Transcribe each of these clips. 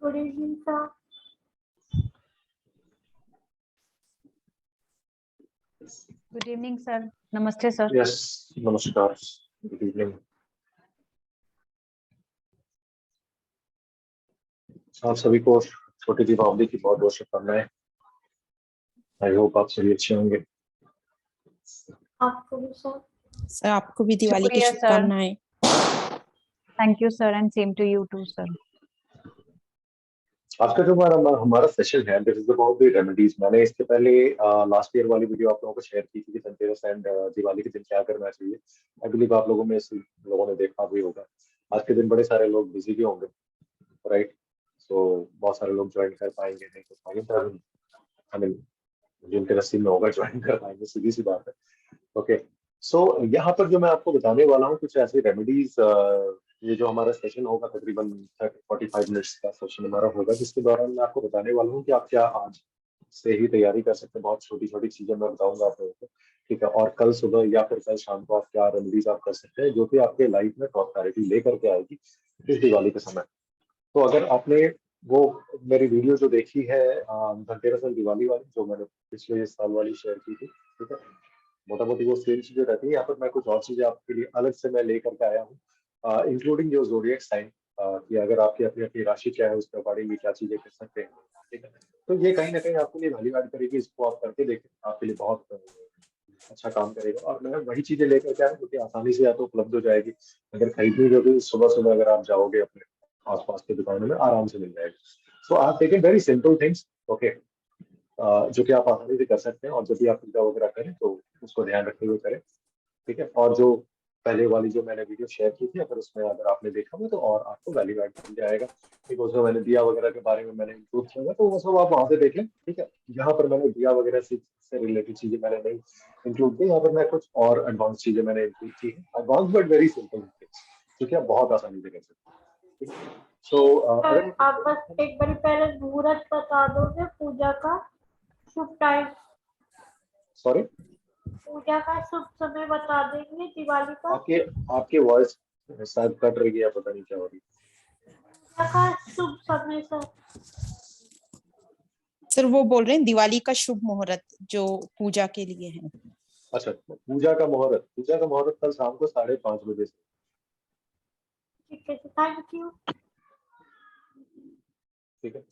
Good evening, sir. Good evening, sir. Namaste, sir. Yes, namaskar. Good evening. आप सभी को छोटी दीपावली की बहुत बहुत शुभकामनाएं। आई होप आप सभी अच्छे होंगे। आपको भी सर। सर आपको भी दिवाली की शुक्रिया, सर। शुभकामनाएं। Thank you, sir, and same to you too, sir. आज का जो हमारा सेशन है, this is about the remedies. मैंने इसके पहले लास्ट ईयर वाली वीडियो आप लोगों को शेयर की थी कि धनतेरस एंड दिवाली के दिन क्या करना चाहिए। आई बिलीव आप लोगों में से लोगों ने देखा भी होगा। आज के दिन बड़े सारे लोग बिजी भी होंगे, राइट? सो बहुत सारे लोग ज्वाइन कर पाएंगे, नहीं कर पाएंगे, आई मीन जिनके नसीब में होगा ज्वाइन कर पाएंगे, सीधी सी बात है। ओके, सो यहाँ पर जो मैं आपको बताने वाला हूँ कुछ ऐसी रेमेडीज, ये जो हमारा सेशन होगा तकरीबन 30-45 मिनट्स का सेशन हमारा होगा, जिसके दौरान मैं आपको बताने वाला हूँ कि आप क्या आज से ही तैयारी कर सकते हैं। बहुत छोटी छोटी चीजें मैं बताऊंगा आप लोगों को, ठीक है? और कल सुबह या फिर कल शाम को आप क्या रेमेडीज आप कर सकते हैं जो कि आपके लाइफ में प्रॉस्पेरिटी लेकर के आएगी इस दिवाली के समय। तो अगर आपने वो मेरी वीडियो जो देखी है धनतेरस और दिवाली वाली, जो मैंने पिछले साल वाली शेयर की थी, ठीक है, मोटा मोटी वो सेम चीजें रहती है। यहाँ पर मैं कुछ और चीजें आपके लिए अलग से मैं लेकर के आया हूँ, इंक्लूडिंग जो जोडिएक साइन, कि अगर आपकी अपनी अपनी राशि क्या है उसके अकॉर्डिंग क्या चीजें कर सकते हैं, ठीक है? तो ये कहीं ना कहीं आपके लिए वैल्यू ऐड करेगी। इसको आप करके देखें, आपके लिए बहुत अच्छा काम करेगा। और मैं वही चीजें लेकर के आया जो कि आसानी से या तो उपलब्ध हो जाएगी, अगर खरीदनी होगी सुबह सुबह अगर आप जाओगे अपने आसपास के दुकानों में आराम से मिल जाएगी। सो आप taken very simple things, okay, जो कि आप आसानी से कर सकते हैं। और जब भी आप पूजा वगैरह करें तो उसको ध्यान रखते हुए करें, ठीक है? और जो पहले वाली जो मैंने वीडियो शेयर की थी, अगर उसमें अगर आपने देखा हो तो और आपको वैल्यू ऐड मिल जाएगा, ठीक है? उसमें मैंने दिया वगैरह के बारे में मैंने इंक्लूड किया हुआ, तो वो सब आप वहां से देख लें, ठीक है? यहाँ पर मैंने दिया वगैरह से रिलेटेड चीजें मैंने नहीं इंक्लूड की। यहाँ पर मैं कुछ और एडवांस चीजें मैंने इंक्लूड की है, advance but very simple things, जो कि आप बहुत आसानी से कर सकते हैं, ठीक है? सो सर आप बस एक बार पहले मुहूर्त बता दोगे पूजा का शुभ टाइम, सॉरी, पूजा का शुभ समय बता देंगे दिवाली का। आपकी वॉइस शायद कट रही है, पता नहीं क्या हो रही है। पूजा का शुभ समय सर। सर वो बोल रहे हैं दिवाली का शुभ मुहूर्त जो पूजा के लिए है। अच्छा, पूजा का मुहूर्त कल शाम को 5:30 बजे से, ठीक है, थैंक यू। ठीक है?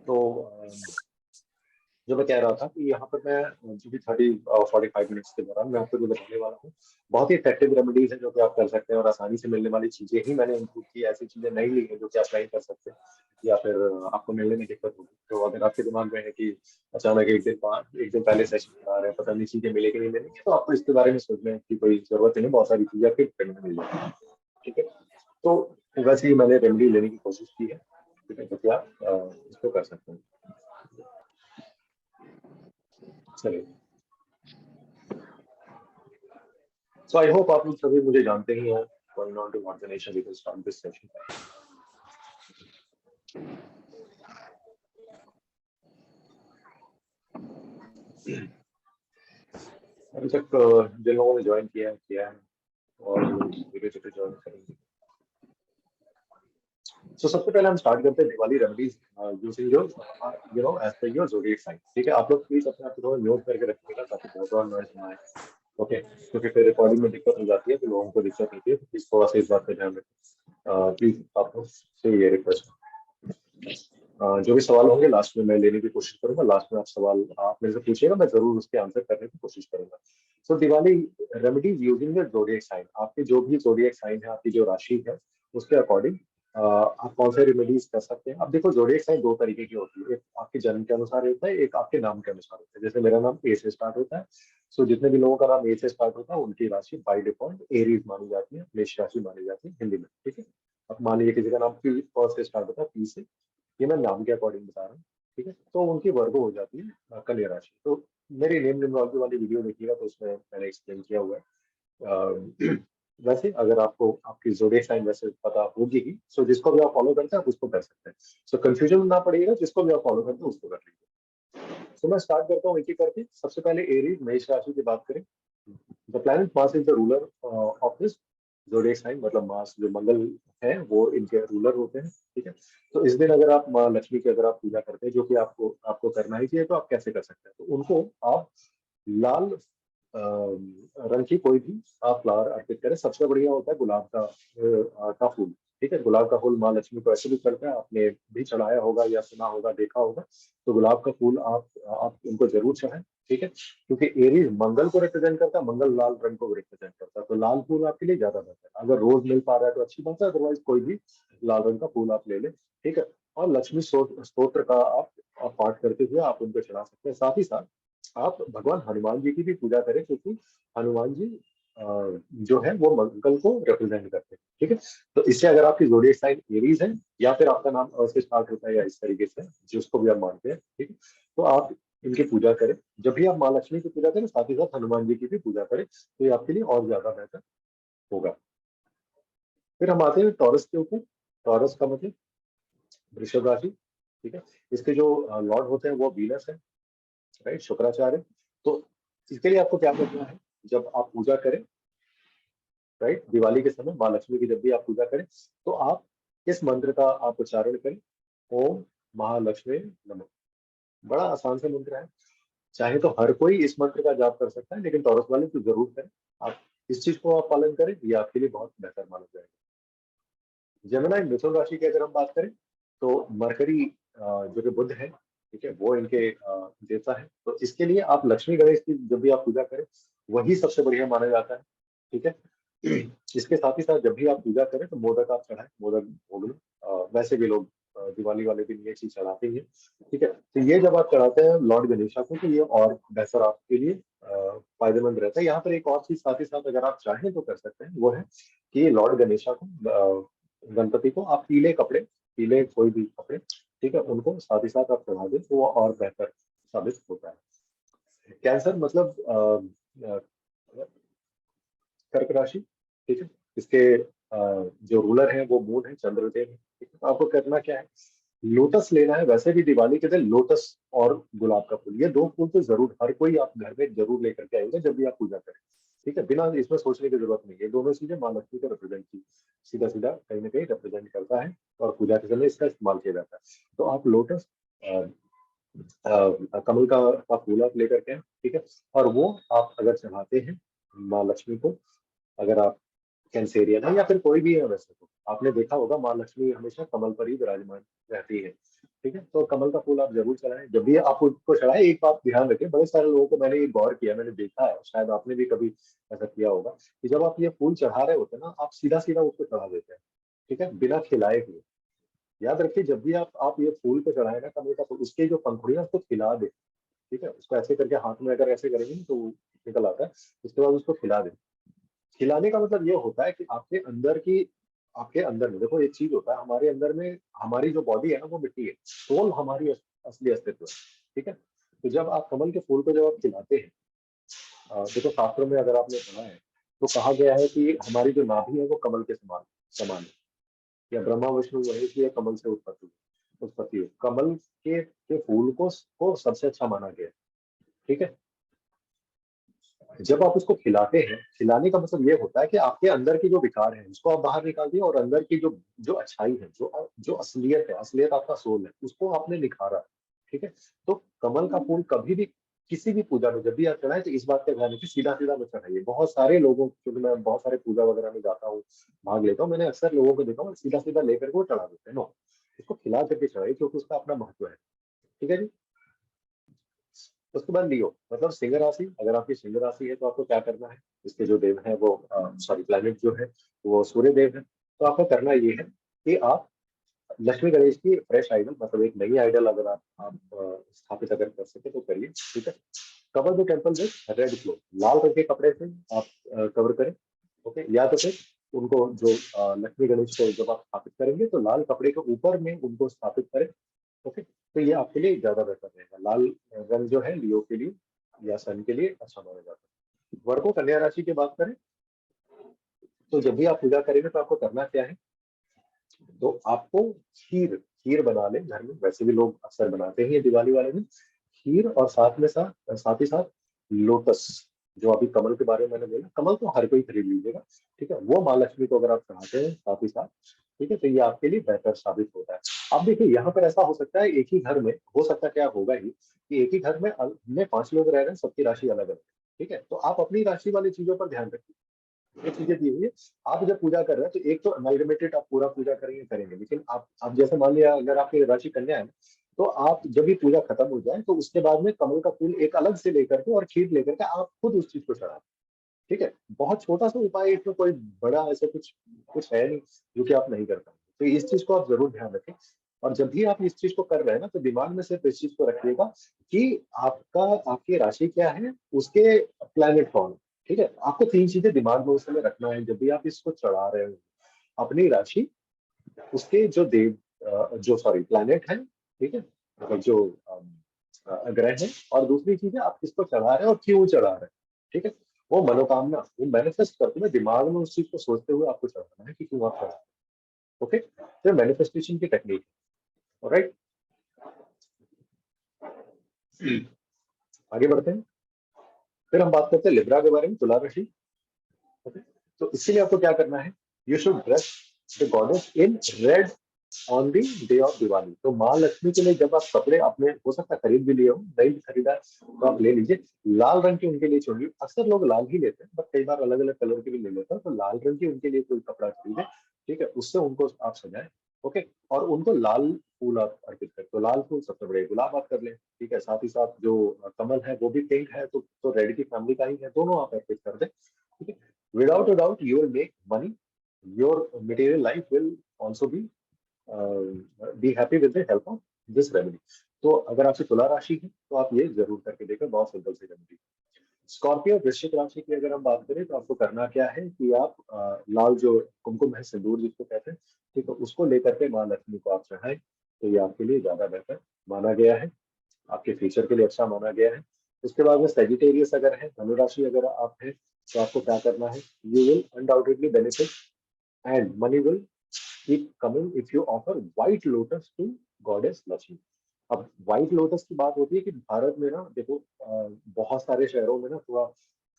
तो जो मैं कह रहा था कि यहाँ पर मैं जो भी 45 मिनट्स के दौरान मैं आपको जो बताने वाला हूँ बहुत ही इफेक्टिव रेमेडीज है जो कि आप कर सकते हैं, और आसानी से मिलने वाली चीजें ही मैंने इंक्लूड की। ऐसी चीजें नहीं ली है जो कि आप नहीं कर सकते या फिर आपको मिलने में दिक्कत होगी। तो अगर आपके दिमाग में है कि अचानक एक दिन पहले सेशन करा रहे हैं, पता नहीं चीजें मिलेगी नहीं मिलेंगी, तो आपको इसके बारे में सोचने की कोई जरूरत नहीं। बहुत सारी चीजें आपके ट्रेंड में मिल जाएगी, ठीक है? तो वैसे ही मैंने रेमेडी लेने की कोशिश की है, ठीक है? तो क्या इसको कर सकते हैं। चलिए, सो आई होप आप लोग सभी मुझे जानते ही हैं। Going on to what the nation, we can start this session. अभी तक जिन लोगों ने ज्वाइन किया है और धीरे धीरे ज्वाइन करेंगे। सो सबसे पहले हम स्टार्ट करते हैं Diwali remedies using your as per your zodiac sign, ठीक है? आप लोग प्लीज अपने आप को म्यूट करके रखिएगा ताकि बैकग्राउंड नॉइज ना आए, ओके? क्योंकि फिर रिकॉर्डिंग में दिक्कत हो जाती है, तो लोगों को दिक्कत होती है। तो प्लीज थोड़ा सा इस बात का ध्यान रखें, प्लीज आप लोग से ये रिक्वेस्ट। जो भी सवाल होंगे लास्ट में मैं लेने की कोशिश करूंगा। लास्ट में आप सवाल आप मेरे से पूछिएगा, मैं जरूर उसके आंसर करने की कोशिश करूंगा। So Diwali remedies using the zodiac sign, आपकी जो भी ज़ोडिएक साइन है, आपकी जो राशि है, उसके अकॉर्डिंग आप कौन से रेमेडीज कर सकते हैं। अब देखो, ज़ोडिएक साइन दो तरीके की होती है, एक आपके जन्म के अनुसार होता है, एक आपके नाम के अनुसार होता है। जैसे मेरा नाम ए से स्टार्ट होता है, सो जितने भी लोगों का नाम ए से स्टार्ट होता है उनकी राशि बाय डिफॉल्ट एरीज मानी जाती है, मेष राशि मानी जाती है हिंदी में, ठीक है? अब मान लीजिए किसी का नाम पी से स्टार्ट होता है, पी से, ये मैं नाम के अकॉर्डिंग बता रहा हूँ, ठीक है? तो उनकी वर्गो हो जाती है कन्या राशि। तो मेरी नेम निम्नलिखित वाली वीडियो देखिएगा, तो उसमें मैंने एक्सप्लेन किया हुआ है। वैसे अगर आपको आपकी ज़ोडिएक साइन वैसे पता होगी ही, सो जिसको भी आप फॉलो करते हैं आप उसको कर सकते हैं। सो कंफ्यूजन ना पड़ेगा, जिसको भी आप फॉलो करते हैं उसको कर लीजिए। सो मैं स्टार्ट करता हूँ एक एक करके। सबसे पहले एरीज मेष राशि की बात करें। The planet Mars is the ruler of this zodiac sign मतलब मास जो मंगल है वो इनके रूलर होते हैं, ठीक है। तो इस दिन अगर आप माँ लक्ष्मी की अगर आप पूजा करते हैं, जो कि आपको आपको करना ही चाहिए, तो आप कैसे कर सकते हैं? तो उनको आप लाल रंग की कोई भी आप फ्लावर अर्पित करें। सबसे बढ़िया होता है गुलाब का फूल, ठीक है। गुलाब का फूल माँ लक्ष्मी को ऐसे भी चढ़ता है, आपने भी चढ़ाया होगा या सुना होगा, देखा होगा। तो गुलाब का फूल आप उनको जरूर चढ़ाएं, ठीक है। क्योंकि एरीज मंगल को रिप्रेजेंट करता है, मंगल लाल रंग को रिप्रेजेंट करता है, तो लाल फूल आपके लिए ज्यादा बेहतर है। अगर रोज मिल पा रहा है तो अच्छी बात है, अदरवाइज कोई भी लाल रंग का फूल आप ले लें, ठीक है। और लक्ष्मी स्तोत्र का आप पाठ करते हुए आप उनको चढ़ा सकते हैं। साथ ही साथ आप भगवान हनुमान जी की भी पूजा करें, क्योंकि हनुमान जी अ, जो है वो मंगल को रिप्रेजेंट करते हैं, ठीक है। तो इससे अगर आपकी जोडिएक साइन एरीज है, या फिर आपका नाम अ से स्टार्ट होता है या इस तरीके से जिसको भी आप मानते हैं, ठीक है, तो आप इनकी पूजा करें। जब भी आप माँ लक्ष्मी की पूजा करें, साथ ही साथ हनुमान जी की भी पूजा करें, तो ये आपके लिए और ज्यादा बेहतर होगा। फिर हम आते हैं टॉरस के ऊपर। टॉरस का मतलब वृषभ राशि, ठीक है। इसके जो लॉर्ड होते हैं वो वीनस है, राइट, शुक्राचार्य। तो इसके लिए आपको क्या करना है, जब आप पूजा करें, राइट, दिवाली के समय माँ लक्ष्मी की जब भी आप पूजा करें, तो आप इस मंत्र का आप उच्चारण करें, ओम महालक्ष्मी नमः। बड़ा आसान सा मंत्र है, चाहे तो हर कोई इस मंत्र का जाप कर सकता है, लेकिन टॉरस वाले तो जरूर करें। आप इस चीज को आप पालन करें, ये आपके लिए बहुत बेहतर माना जाएगा। जेमिनी मिथुन राशि की अगर हम बात करें, तो मरकरी जो कि बुध है, ठीक है, वो इनके देवता है। तो इसके लिए आप लक्ष्मी गणेश की जब भी आप पूजा करें, वही सबसे बढ़िया माना जाता है, ठीक है। इसके साथ ही साथ जब भी आप पूजा करें तो मोदक आप चढ़ाएं, मोदक भोग लो। वैसे भी लोग दिवाली वाले दिन ये चीज चढ़ाते ही हैं, ठीक है। तो ये जब आप चढ़ाते हैं लॉर्ड गणेशा को, तो ये और बेहतर आपके लिए फायदेमंद रहता है। यहाँ पर एक और चीज साथ ही साथ अगर आप चाहें तो कर सकते हैं, वो है कि लॉर्ड गणेशा को, गणपति को आप पीले कपड़े, पीले कोई भी कपड़े, ठीक है, उनको साथ ही साथ आप चढ़ा दें, तो वो और बेहतर साबित होता है। कैंसर मतलब कर्क राशि, ठीक है। इसके जो रूलर है वो मून है, चंद्रदेव है, ठीक है। तो आपको करना क्या है, लोटस लेना है। वैसे भी दिवाली के दिन लोटस और गुलाब का फूल, ये दो फूल तो जरूर हर कोई आप घर में जरूर लेकर के आएंगे जब भी आप पूजा करें, ठीक है। बिना इसमें सोचने की जरूरत नहीं है, दोनों चीजें माँ लक्ष्मी को रिप्रेजेंट की सीधा सीधा कहीं ना कहीं रिप्रेजेंट करता है, और पूजा के समय इसका इस्तेमाल किया जाता है। तो आप लोटस कमल का फूल आप लेकर के आएं, ठीक है। और वो आप अगर चढ़ाते हैं माँ लक्ष्मी को, अगर आप कैंसेरियन है या फिर कोई भी है, वैसे तो आपने देखा होगा माँ लक्ष्मी हमेशा कमल पर ही विराजमान रहती है, ठीक है। तो कमल का फूल आप जरूर चढ़ाएं। जब भी आप उसको चढ़ाएं, एक बात ध्यान रखें, बड़े सारे लोगों को मैंने ये गौर किया, मैंने देखा है, शायद आपने भी कभी ऐसा किया होगा, कि जब आप ये फूल चढ़ा रहे होते हैं ना, आप सीधा सीधा उसको चढ़ा देते हैं, ठीक है, बिना खिलाए हुए। याद रखिए, जब भी आप ये फूल को चढ़ाए ना, कमल का फूल, उसके जो पंखुड़ियां उसको खिला दे, ठीक है। उसको ऐसे करके हाथ में अगर ऐसे करेंगे ना, तो वो निकल आता है। उसके बाद उसको खिला दे। खिलाने का मतलब ये होता है कि आपके अंदर में देखो, एक चीज होता है हमारे अंदर में, हमारी जो बॉडी है ना वो मिट्टी है, सोल हमारी असली अस्तित्व है, ठीक है। तो जब आप कमल के फूल को जब आप खिलाते हैं, देखो शास्त्रों में अगर आपने पढ़ा है, तो कहा गया है कि हमारी जो नाभि है वो कमल के समान समान है, या ब्रह्मा विष्णु महेश ये कमल से उत्पत्ति है। कमल के फूल को सबसे अच्छा माना गया है, ठीक है। जब आप उसको खिलाते हैं, खिलाने का मतलब ये होता है कि आपके अंदर की जो विकार है उसको आप बाहर निकाल दिए, और अंदर की जो जो अच्छाई है, जो जो असलियत है, असलियत आपका सोल है, उसको आपने निखारा, ठीक है। तो कमल का फूल कभी भी किसी भी पूजा में जब भी आप चढ़ाए, तो इस बात का ध्यान रखिए, सीधा सीधा मत चढ़ाइए। बहुत सारे लोगों, क्योंकि मैं बहुत सारे पूजा वगैरह में जाता हूँ, भाग लेता हूँ, मैंने अक्सर लोगों को देखा हूँ सीधा सीधा लेकर के वो चढ़ा देते हैं। नो, इसको खिला करके चढ़ाइए, क्योंकि उसका अपना महत्व है, ठीक है जी। उसके बाद लियो मतलब सिंह राशि। अगर आपकी सिंह राशि है, तो आपको क्या करना है, इसके जो देव है वो, सॉरी, प्लैनेट जो है वो सूर्य देव है। तो आपको करना ये है कि आप लक्ष्मी गणेश की फ्रेश आइडल, मतलब एक नई आइडल अगर आप स्थापित अगर कर सके तो करिए, ठीक है। Cover the temple with red cloth, लाल रंग के कपड़े से आप कवर करें, ओके। या तो फिर उनको जो लक्ष्मी गणेश को जब आप स्थापित करेंगे, तो लाल कपड़े के ऊपर में उनको स्थापित करें, ओके। तो ये आपके लिए ज्यादा बेहतर रहेगा। लाल रंग जो है लियो के लिए या सन के लिए अच्छा माना जाता है। वर्गो कन्या राशि की बात करें, तो जब भी आप पूजा करेंगे तो आपको करना क्या है, तो आपको खीर खीर बना ले घर में, वैसे भी लोग अक्सर बनाते ही हैं दिवाली वाले दिन, खीर, और साथ में साथ ही साथ लोटस, जो अभी कमल के बारे में मैंने बोला, कमल तो हर कोई खरीद लीजिएगा, ठीक है, वो माँ लक्ष्मी को अगर आप चढ़ाते हैं साथ ही साथ, ठीक है, तो ये आपके लिए बेहतर साबित होता है। अब देखिए यहाँ पर ऐसा हो सकता है, एक ही घर में हो सकता क्या होगा ही कि एक ही घर में 5 लोग रह रहे हैं, सबकी राशि अलग अलग, ठीक है, तो आप अपनी राशि वाली चीजों पर ध्यान रखिए। ये चीजें दी हुई है, आप जब पूजा कर रहे हैं तो एक तो अमेलगमेटेड आप पूरा पूजा करेंगे, लेकिन आप जैसे मान लिया अगर आपकी राशि कन्या है, तो आप जब भी पूजा खत्म हो जाए तो उसके बाद में कमल का फूल एक अलग से लेकर के और खीर लेकर के आप खुद उस चीज को चढ़ाएं, ठीक है। बहुत छोटा सा उपाय है, इसमें कोई बड़ा ऐसा कुछ कुछ है नहीं जो कि आप नहीं कर पाएंगे, तो इस चीज को आप जरूर ध्यान रखें। और जब भी आप इस चीज को कर रहे हैं ना, तो दिमाग में सिर्फ इस चीज को रखिएगा कि आपकी राशि क्या है, उसके प्लैनेट कौन है, ठीक है। आपको 3 चीजें दिमाग में उस समय रखना है जब भी आप इसको चढ़ा रहे हो। अपनी राशि, उसके जो जो सॉरी प्लैनेट है, ठीक है, मतलब जो ग्रह है, और दूसरी चीज है आप किसको चढ़ा रहे हैं और क्यों चढ़ा रहे हैं, ठीक है। वो मनोकामना वो मैनिफेस्ट करते हुए दिमाग में उस चीज को सोचते हुए आपको चढ़ाना है कि क्यों आप चढ़ा रहे हैं, ओके। तो मैनिफेस्टेशन की टेक्निक, ऑलराइट। आगे बढ़ते हैं, फिर हम बात करते हैं लिब्रा के बारे में, तुला राशि, ओके। तो इसके लिए आपको क्या करना है, you should dress the goddess in red on the day of Diwali. तो माँ लक्ष्मी के लिए जब आप कपड़े अपने हो सकता है खरीद भी लिए हो, नहीं भी खरीदा तो आप ले लीजिए, लाल रंग के उनके लिए चुनिए। अक्सर लोग लाल ही लेते हैं, बट कई बार अलग अलग कलर के भी ले लेते हैं, तो लाल रंग के उनके लिए कोई कपड़ा खरीदे, ठीक है, उससे उनको आप सजाएं, ओके। और उनको लाल फूल आप अर्पित करें, तो लाल फूल सबसे बड़े गुलाब आप कर लें, ठीक है, साथ ही साथ जो कमल है वो भी पिंक है, तो रेड की फैमिली का ही है, दोनों आप अर्पित कर दें, ठीक है। Without a doubt you will make money, your material life will also be happy with the help of this remedy. तो अगर आपकी तुला राशि है तो आप ये जरूर करके देखें, बहुत सिंपल सी रेमेडी। स्कॉर्पियो वृश्चिक राशि की अगर हम बात करें तो आपको करना क्या है कि आप लाल जो कुमकुम है, सिंदूर जिसको कहते हैं, ठीक है, उसको लेकर के माँ लक्ष्मी को आप चढ़ाएं, तो ये आपके लिए ज्यादा बेहतर माना गया है, आपके फ्यूचर के लिए अच्छा माना गया है। उसके बाद में सेजिटेरियस अगर है, धनुराशि अगर आप है, तो आपको क्या करना है, you will undoubtedly benefit and money will keep coming if you offer white lotus to goddess Lakshmi। अब व्हाइट लोटस की बात होती है कि भारत में ना देखो, बहुत सारे शहरों में ना थोड़ा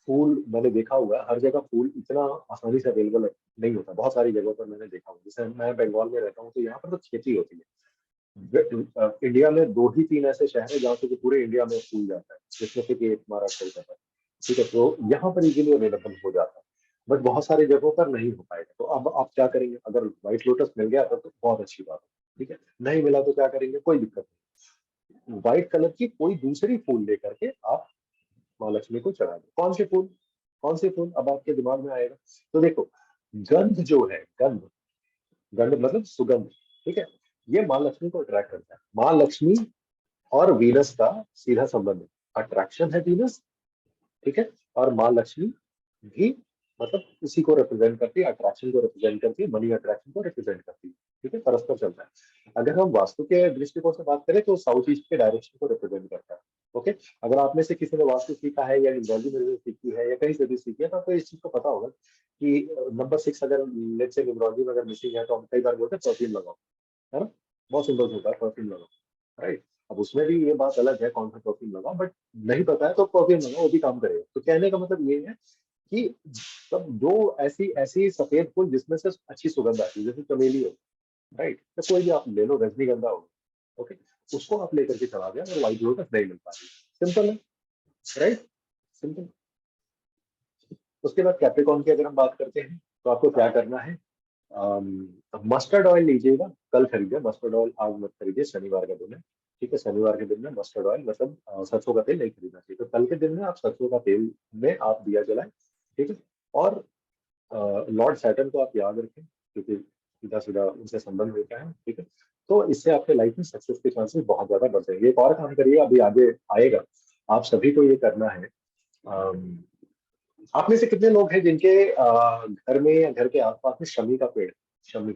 फूल मैंने देखा हुआ है, हर जगह फूल इतना आसानी से अवेलेबल नहीं होता, बहुत सारी जगहों पर मैंने देखा हुआ, जैसे मैं बंगाल में रहता हूँ तो यहाँ पर तो खेती होती है। इंडिया में 2 ही 3 ऐसे शहर है जहाँ से कि पूरे इंडिया में फूल जाता है, जिसमें से कि एक महाराष्ट्र होता है, ठीक है, तो यहाँ पर इजीली अवेलेबल हो जाता है, बट बहुत सारी जगहों पर नहीं हो पाएगा। तो अब आप क्या करेंगे, अगर व्हाइट लोटस मिल गया तो बहुत अच्छी बात है, ठीक है, नहीं मिला तो क्या करेंगे, कोई दिक्कत नहीं, व्हाइट कलर की कोई दूसरी फूल लेकर के आप माँ लक्ष्मी को चढ़ा दो। कौन से फूल, कौन से फूल अब आपके दिमाग में आएगा, तो देखो, गंध जो है, गंध, गंध मतलब सुगंध, ठीक है, ये माँ लक्ष्मी को अट्रैक्ट करता है। माँ लक्ष्मी और वीनस का सीधा संबंध है, अट्रैक्शन है वीनस, ठीक है, और माँ लक्ष्मी भी मतलब उसी को रिप्रेजेंट करती है, अट्रैक्शन को रिप्रेजेंट करती है, मनी अट्रैक्शन को रिप्रेजेंट करती है, ठीक है, परस्पर चलता है। अगर हम वास्तु के दृष्टिकोण से बात करें तो साउथ ईस्ट के डायरेक्शन को रिप्रेजेंट करता है, ओके। अगर आप में से किसी ने वास्तु सीखा है या न्यूमरोलॉजी में सीखी है या कहीं से भी सीखी है, तो आपको इस चीज को पता होगा कि नंबर 6 अगर लेट्स से न्यूमरोलॉजी में अगर मिसिंग है तो हम कई बार बोलते हैं परफ्यूम लगाओ, है ना, बहुत सिंपल होता है, परफ्यूम लगाओ, राइट। अब उसमें भी ये बात अलग है कौन सा परफ्यूम लगाओ, बट नहीं पता है तो परफ्यूम लगाओ, वो भी काम करेगा। तो कहने का मतलब ये है कि सब दो ऐसी ऐसी सफेद फूल जिसमें से अच्छी सुगंध आती है, जैसे चमेली हो, राइट, तो कोई भी आप ले लो, रजनीगंधा हो, ओके, उसको आप लेकर के चला दिया, अगर व्हाइट लोटस नहीं मिल पा रही, सिंपल है, राइट, सिंपल। उसके बाद कैप्रिकॉर्न की अगर हम बात करते हैं तो आपको क्या करना है, मस्टर्ड ऑयल लीजिएगा, कल खरीदिए मस्टर्ड ऑयल, आज मत खरीदिए, शनिवार का दिन है, ठीक है, शनिवार के दिन में मस्टर्ड ऑयल मतलब सरसों का तेल नहीं खरीदना चाहिए, तो कल के दिन में आप सरसों का तेल में आप दिया जलाएं, ठीक है। और लॉर्ड सैटर्न को आप याद रखें क्योंकि सीधा सीधा उनसे संबंध होता है, ठीक है, तो इससे आपके लाइफ में सक्सेस के चांसेस बहुत ज्यादा बढ़ जाएंगे। एक और काम करिए, अभी आगे आएगा, आप सभी को ये करना है। आप में से कितने लोग हैं जिनके घर में या घर के आसपास में शमी का पेड़, शमी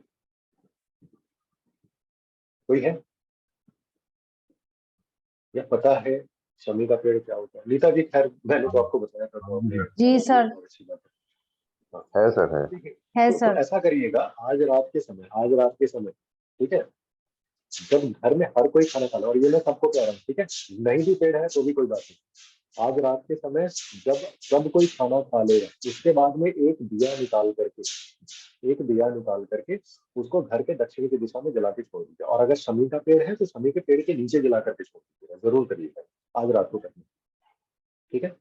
कोई है या पता है शमी का पेड़ क्या होता है? नीता जी, खैर मैंने तो आपको बताया था, तो आपने जी सर, बहुत अच्छी बात है, हाँ, है सर, है। ठीक है। है तो सर। ऐसा करिएगा, आज रात के समय, ठीक है, जब घर में हर कोई खाना खा लो, और ये मैं सबको कह रहा हूँ, ठीक है, नहीं भी पेड़ है तो भी कोई बात नहीं, आज रात के समय जब जब कोई खाना खा लेगा उसके बाद में एक दिया निकाल करके उसको घर के दक्षिण की दिशा में जला के छोड़ दीजिए। और अगर शमी का पेड़ है तो शमी के पेड़ के नीचे जला करके छोड़ दीजिएगा, जरूर करिएगा आज रात को करना, ठीक है।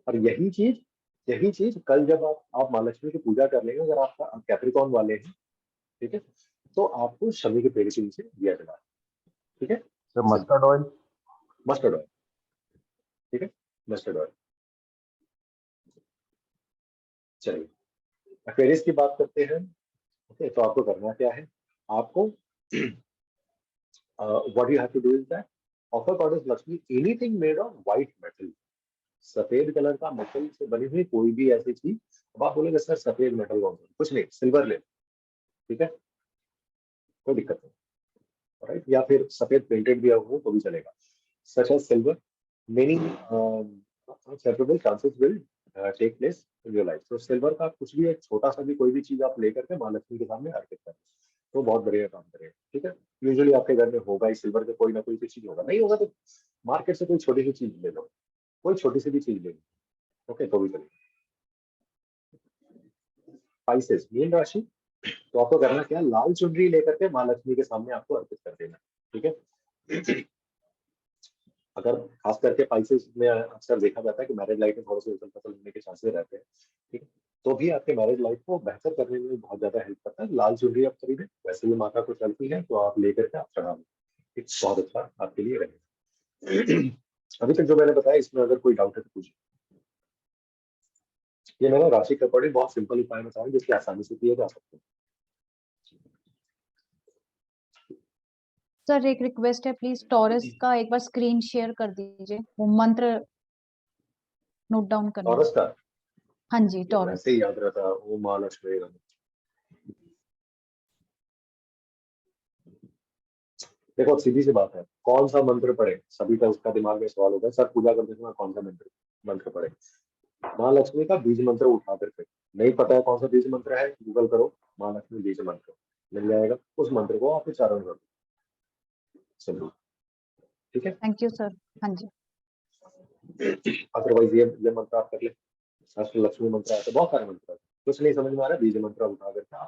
और यही चीज कल जब आप माँ लक्ष्मी की पूजा कर लेंगे, अगर आप कैप्रिकॉर्न वाले हैं, ठीक है, तो आपको शमी के पेड़ के नीचे दिया जला, ठीक है। Sir mustard oil, mustard oil, ठीक है, मस्टर्ड ऑयल। चलिए एक्वेरियस की बात करते हैं। ओके, तो आपको करना क्या है, आपको what you have to do is that offer goddess Lakshmi anything made of white metal, सफेद कलर का मेटल से बनी हुई कोई भी ऐसी चीज। अब आप बोलेंगे सर सफेद मेटल कौन सा, कुछ नहीं, सिल्वर ले, ठीक है, कोई दिक्कत नहीं, राइट, या फिर सफेद पेंटेड भी हो तो भी चलेगा, such as silver, many separable chances will take place in your life. तो सिल्वर का कुछ भी एक छोटा सा भी कोई भी चीज आप लेकर के माँ लक्ष्मी के सामने अर्पित करें तो बहुत बढ़िया काम करेगा, ठीक है। यूजुअली आपके घर में होगा ही सिल्वर का कोई ना कोई चीज होगा, नहीं होगा तो मार्केट से कोई छोटी सी चीज ले लो, कोई छोटी सी भी चीज ले लो, ओके, तो भी चलेगा। स्पाइसेस, मीन राशि, तो आपको करना क्या, लाल चुनरी लेकर के माँ लक्ष्मी के सामने आपको अर्पित कर देना, ठीक है। अगर खास करके स्पाइसेस में अक्सर देखा जाता है कि मैरिज लाइफ में थोड़े से उथल पुथल होने के चांसेस रहते हैं, ठीक है, तो भी आपके मैरिज लाइफ को बेहतर करने में बहुत ज्यादा हेल्प करता है। लाल चुनरी आप खरीदें, वैसे भी माता को चलती है तो आप लेकर के आप चढ़ा लो, ठीक, बहुत अच्छा आपके लिए रहेगा। अभी तक जो मैंने बताया इसमें अगर कोई डाउट है तो पूछिए। ये मैंने राशि के अकॉर्डिंग बहुत सिंपल उपाय बताया जिसकी आसानी से किए जा सकते हैं। सर एक रिक्वेस्ट है, प्लीज टॉरस का एक बार स्क्रीन शेयर कर दीजिए, वो मंत्र नोट डाउन करना। टॉरस का हाँ जी, टॉरस। वैसे ही याद रहता है, ओम महालक्ष्मी। देखो सीधी सी बात है, कौन सा मंत्र पढ़े, सभी का उसका दिमाग में सवाल होगा, सर पूजा करते समय कौन सा मंत्र पढ़े। माँ लक्ष्मी का बीज मंत्र उठा करके, नहीं पता है कौन सा बीज मंत्र है, गूगल करो माँ लक्ष्मी बीज मंत्र, मिल जाएगा, उस मंत्र को आप उच्चारण करो, सिंपल, ठीक है। Thank you sir. हाँ जी। अदरवाइज ये मंत्र आप कर ले, अष्ट लक्ष्मी मंत्र आते, बहुत सारे मंत्र आते, कुछ नहीं समझ में आ रहा, बीज मंत्र उठा करके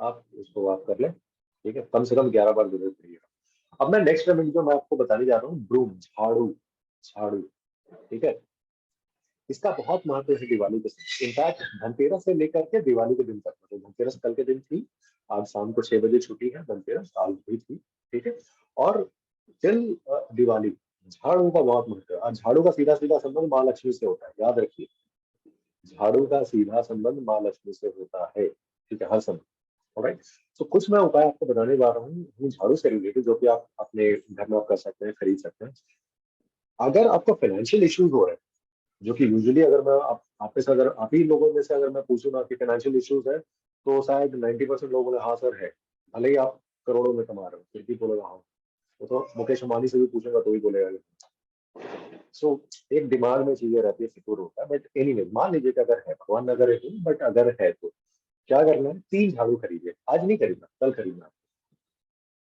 आप उसको आप कर ले, ठीक है, कम से कम 11 बार जरूर करिएगा। अब मैं नेक्स्ट रेमेडी जो मैं आपको बताने जा रहा हूँ, ब्रूम, झाड़ू, झाड़ू, ठीक है, इसका बहुत महत्व है दिवाली के समय। इनफैक्ट धनतेरस से लेकर के दिवाली के दिन तक, मतलब धनतेरस कल के दिन थी, आज शाम को 6 बजे छुट्टी है, धनतेरस आज भी थी, ठीक है, और टिल दिवाली झाड़ू का बहुत महत्व है। और झाड़ू का सीधा सीधा संबंध माँ लक्ष्मी से होता है, याद रखिए, झाड़ू का सीधा संबंध माँ लक्ष्मी से होता है, ठीक है, हर समय, ऑलराइट। तो कुछ मैं उपाय आपको बताने जा रहा हूँ झाड़ू से रिलेटेड, जो कि आप अपने घर में आप कर सकते हैं, खरीद सकते हैं। अगर आपको फाइनेंशियल इश्यूज हो रहे हैं, जो कि यूजुअली अगर मैं आप में से अगर आप ही लोगों में से अगर मैं पूछूं ना कि फाइनेंशियल इश्यूज है, तो शायद 90% लोग बोले हाँ सर है, भले ही आप करोड़ों में कमा रहे हो फिर भी बोलेगा हाँ, वो तो मुकेश अंबानी से भी पूछूंगा तो भी बोलेगा। सो एक दिमाग में चीजें रहती है, फितूर होता है, बट एनीवे मान लीजिए कि अगर है, भगवान अगर है, बट अगर है तो क्या करना है, 3 झाड़ू खरीदिए, आज नहीं खरीदना, कल खरीदना,